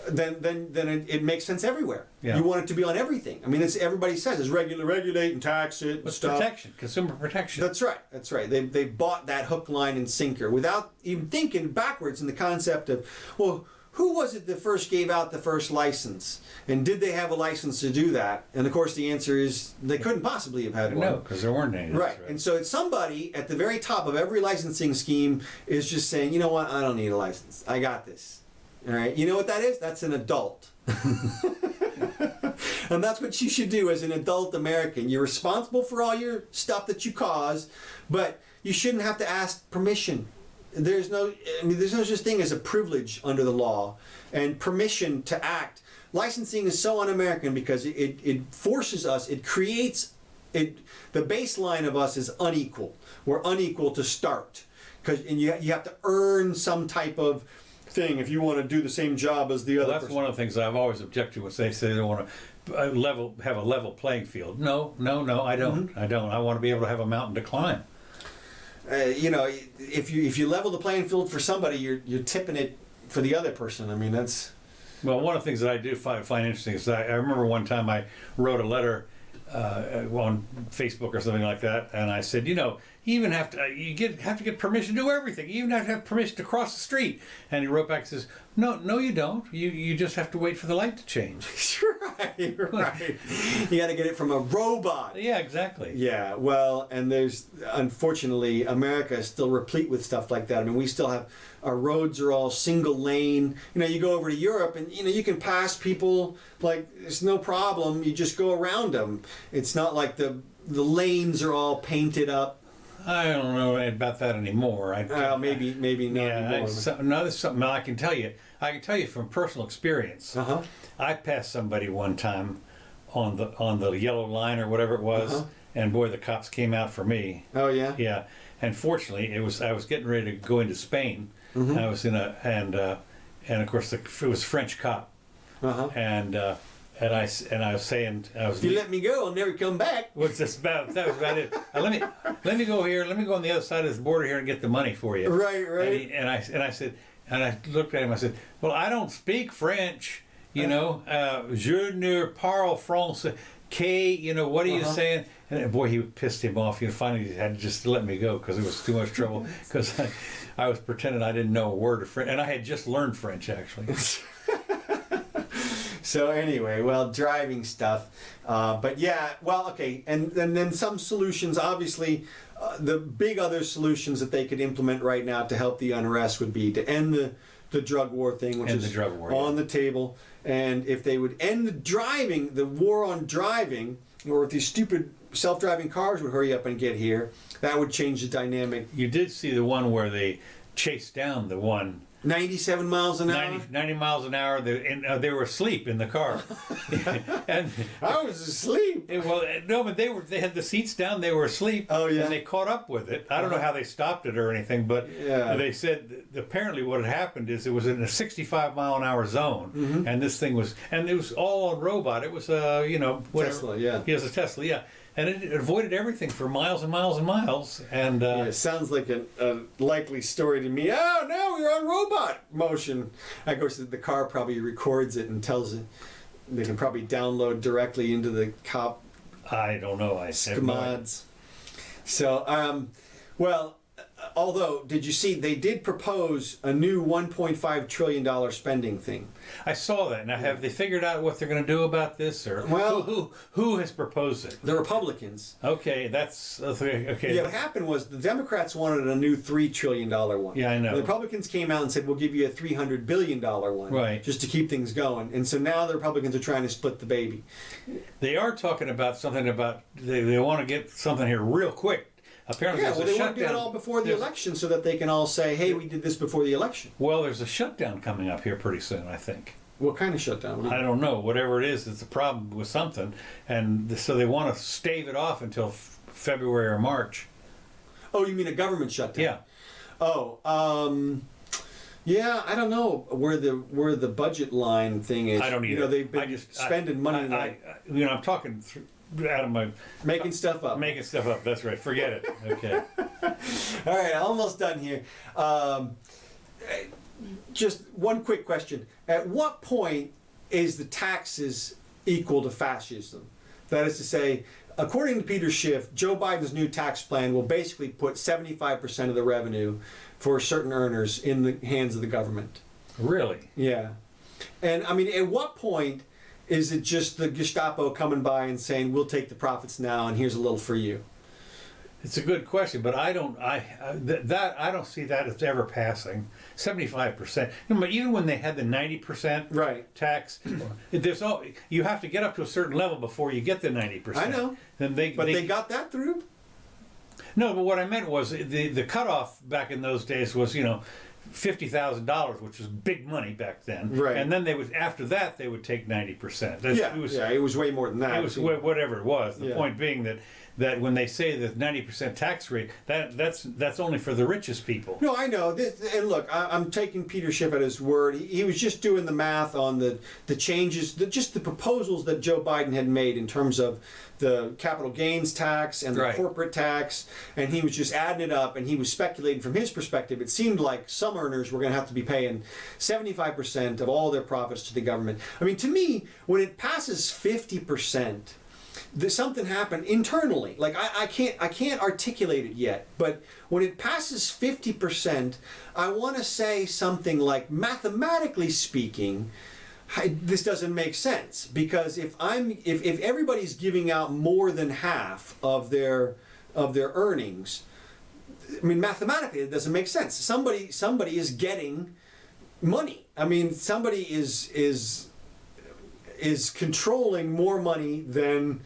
then it makes sense everywhere. Yeah. You want it to be on everything. I mean, everybody says it's regulate and tax it and stuff. Protection, consumer protection. That's right. They bought that hook, line, and sinker without even thinking backwards in the concept of, well, who was it that first gave out the first license? And did they have a license to do that? And of course the answer is they couldn't possibly have had one. No, because there weren't any. Right. And so it's somebody at the very top of every licensing scheme is just saying, you know what, I don't need a license. I got this. All right. You know what that is? That's an adult. And that's what you should do as an adult American. You're responsible for all your stuff that you cause, but you shouldn't have to ask permission. There's no such thing as a privilege under the law, and permission to act. Licensing is so un-American because it forces us, it creates, the baseline of us is unequal. We're unequal to start. And you have to earn some type of thing if you want to do the same job as the other person. That's one of the things I've always objected to when they say they want to have a level playing field. No, I don't. Mm-hmm. I don't. I want to be able to have a mountain to climb. If you level the playing field for somebody, you're tipping it for the other person. I mean, that's. Well, one of the things that I do find interesting is I remember one time I wrote a letter on Facebook or something like that, and I said, you even have to get permission to do everything. You even have to have permission to cross the street. And he wrote back and says, no, you don't. You just have to wait for the light to change. Right. You got to get it from a robot. Yeah, exactly. Yeah, well, and unfortunately, America is still replete with stuff like that. I mean, we still have, our roads are all single lane. You go over to Europe and, you can pass people like it's no problem. You just go around them. It's not like the lanes are all painted up. I don't know about that anymore. Maybe not anymore. There's something I can tell you. I can tell you from personal experience. Uh-huh. I passed somebody one time on the yellow line or whatever it was, and boy, the cops came out for me. Oh yeah. Yeah, and fortunately, I was getting ready to go into Spain. Mm-hmm. I was and of course it was a French cop. Uh-huh. And I was saying, if you let me go, I'll never come back. That was about it. Let me go here. Let me go on the other side of this border here and get the money for you. Right. And I said, and I looked at him. I said, well, I don't speak French. Je ne parle français. Kay, what are you saying? And boy, he pissed him off. Finally he had to just let me go because it was too much trouble. Because I was pretending I didn't know a word of French, and I had just learned French actually. So anyway, well, driving stuff, but yeah, well, okay, and then some solutions. Obviously, the big other solutions that they could implement right now to help the unrest would be to end the drug war thing, which is on the table. And if they would end the war on driving, or if these stupid self-driving cars would hurry up and get here, that would change the dynamic. You did see the one where they chased down the one 97 miles an hour? 90 miles an hour. They were asleep in the car. And I was asleep. No, but they had the seats down. They were asleep. Oh, yeah. And they caught up with it. I don't know how they stopped it or anything, but they said apparently what had happened is it was in a 65 mile an hour zone, and this thing was, and it was all on robot. It was whatever. Tesla, yeah. It was a Tesla, yeah. And it avoided everything for miles and miles and miles. And it sounds like a likely story to me. Oh, no, we're on robot motion. Of course, the car probably records it and tells it. They can probably download directly into the cop. I don't know. Mods. So, well, although, did you see, they did propose a new $1.5 trillion spending thing. I saw that. Now, have they figured out what they're going to do about this? Or who has proposed it? The Republicans. Okay, that's okay. Yeah, what happened was the Democrats wanted a new $3 trillion one. Yeah, I know. The Republicans came out and said, we'll give you a $300 billion one. Right. Just to keep things going. And so now the Republicans are trying to split the baby. They are talking about something about, they want to get something here real quick. Apparently, yeah, well, they want to do it all before the election so that they can all say, hey, we did this before the election. Well, there's a shutdown coming up here pretty soon, I think. What kind of shutdown? I don't know. Whatever it is, it's a problem with something. And so they want to stave it off until February or March. Oh, you mean a government shutdown? Yeah. Oh, yeah, I don't know where the budget line thing is. I don't either. They've been spending money. I'm talking out of my... Making stuff up. Making stuff up, that's right. Forget it. Okay. All right, almost done here. Just one quick question. At what point is the taxes equal to fascism? That is to say, according to Peter Schiff, Joe Biden's new tax plan will basically put 75% of the revenue for certain earners in the hands of the government. Really? Yeah. And I mean, at what point is it just the Gestapo coming by and saying, we'll take the profits now and here's a little for you? It's a good question, but I don't see that as ever passing 75%. But even when they had the 90% tax, you have to get up to a certain level before you get the 90%. I know. Then they got that through. No, but what I meant was the cutoff back in those days was $50,000, which was big money back then. Right. And then after that they would take 90%. It was way more than that. It was whatever it was. The point being that when they say the 90% tax rate, that's only for the richest people. No, I know. And look, I'm taking Peter Schiff at his word. He was just doing the math on the changes, just the proposals that Joe Biden had made in terms of the capital gains tax and the corporate tax, and he was just adding it up, and he was speculating from his perspective. It seemed like some earners were going to have to be paying 75% of all their profits to the government. I mean, to me, when it passes 50%, something happened internally. Like I can't articulate it yet, but when it passes 50%, I want to say something like, mathematically speaking, this doesn't make sense, because if everybody's giving out more than half of their earnings, I mean, mathematically it doesn't make sense. Somebody is getting money. I mean, somebody is controlling more money than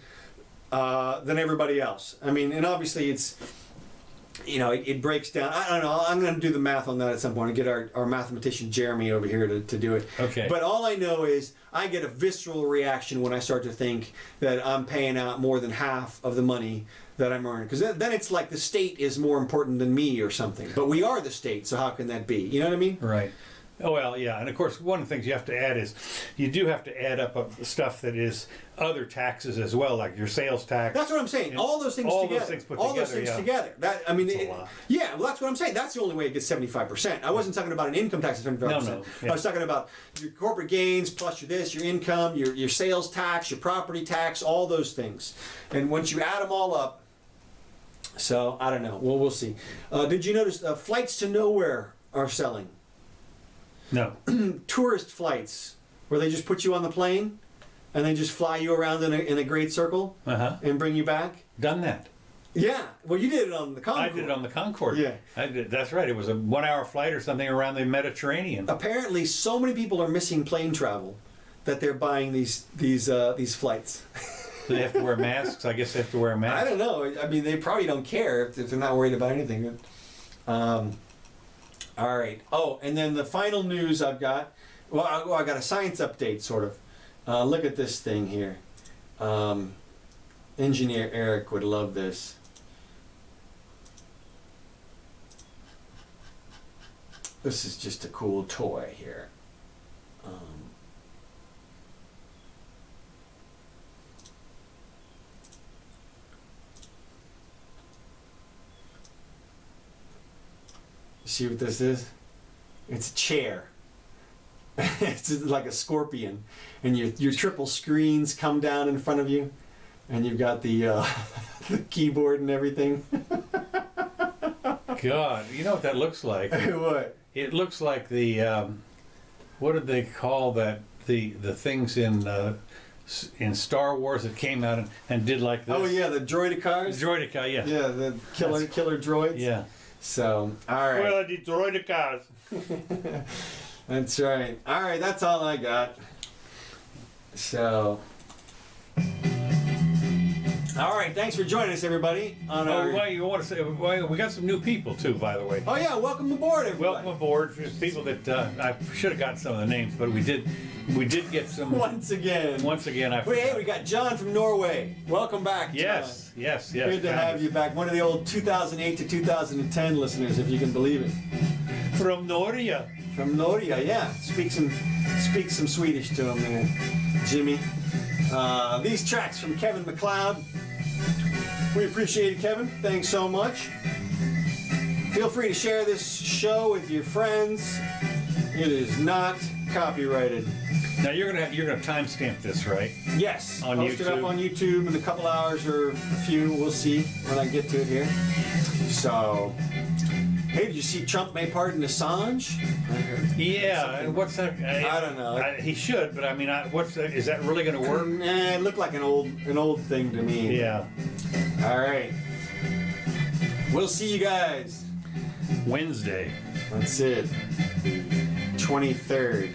everybody else. I mean, and obviously it breaks down. I don't know. I'm going to do the math on that at some point and get our mathematician Jeremy over here to do it. Okay. But all I know is I get a visceral reaction when I start to think that I'm paying out more than half of the money that I'm earning. Because then it's like the state is more important than me or something. But we are the state, so how can that be? You know what I mean? Right. Oh, well, yeah, and of course, one of the things you have to add is you do have to add up the stuff that is other taxes as well, like your sales tax. That's what I'm saying. All those things all together. those things put all together, those things yeah. together. That I mean, That's a lot. yeah. Well, that's what I'm saying. That's the only way it gets 75%. I wasn't talking about an income tax of 75%. No, yeah. I was talking about your corporate gains plus your this, your income, your sales tax, your property tax, all those things. And once you add them all up, so I don't know. Well, we'll see. Did you notice flights to nowhere are selling? No. Tourist flights where they just put you on the plane and they just fly you around in a great circle and bring you back. Done that. Yeah. Well, you did it on the Concorde. I did it on the Concorde. Yeah. I did. That's right. It was a 1 hour flight or something around the Mediterranean. Apparently, so many people are missing plane travel that they're buying these flights. Do they have to wear masks? I guess they have to wear a mask. I don't know. I mean, they probably don't care if they're not worried about anything. All right. Oh, and then the final news I've got. Well, I got a science update, sort of. Look at this thing here. Engineer Eric would love this. This is just a cool toy here. See what this is? It's a chair. It's like a scorpion, and your triple screens come down in front of you, and you've got the the keyboard and everything. God, you know what that looks like? What? It looks like the what did they call that? The things in Star Wars that came out and did like this. Oh yeah, the droidicars. Droidica, yeah. Yeah, the killer droids. Yeah. So, all right. Well, the droidicars. That's right. All right, that's all I got. So, all right, thanks for joining us, everybody. On our... Well, you want to say we got some new people too, by the way. Oh yeah, welcome aboard, everybody. Welcome aboard. For people that I should have gotten some of the names, but we did get some. Once again, I forgot. Hey, we got John from Norway. Welcome back, John. Yes. Good to have you back. One of the old 2008 to 2010 listeners, if you can believe it. From Norway. From Norway, yeah. Speak some Swedish to him there, Jimmy. These tracks from Kevin MacLeod. We appreciate it, Kevin. Thanks so much. Feel free to share this show with your friends. It is not copyrighted. Now you're gonna timestamp this, right? Yes. On Post it YouTube. up on YouTube in a couple hours or a few. We'll see when I get to it here. So, hey, did you see Trump may pardon Assange? Yeah. And what's that? I don't know. He should, but I mean, what's that? Is that really gonna work? Nah, it looked like an old thing to me. Yeah. All right. We'll see you guys Wednesday. That's it. 23rd.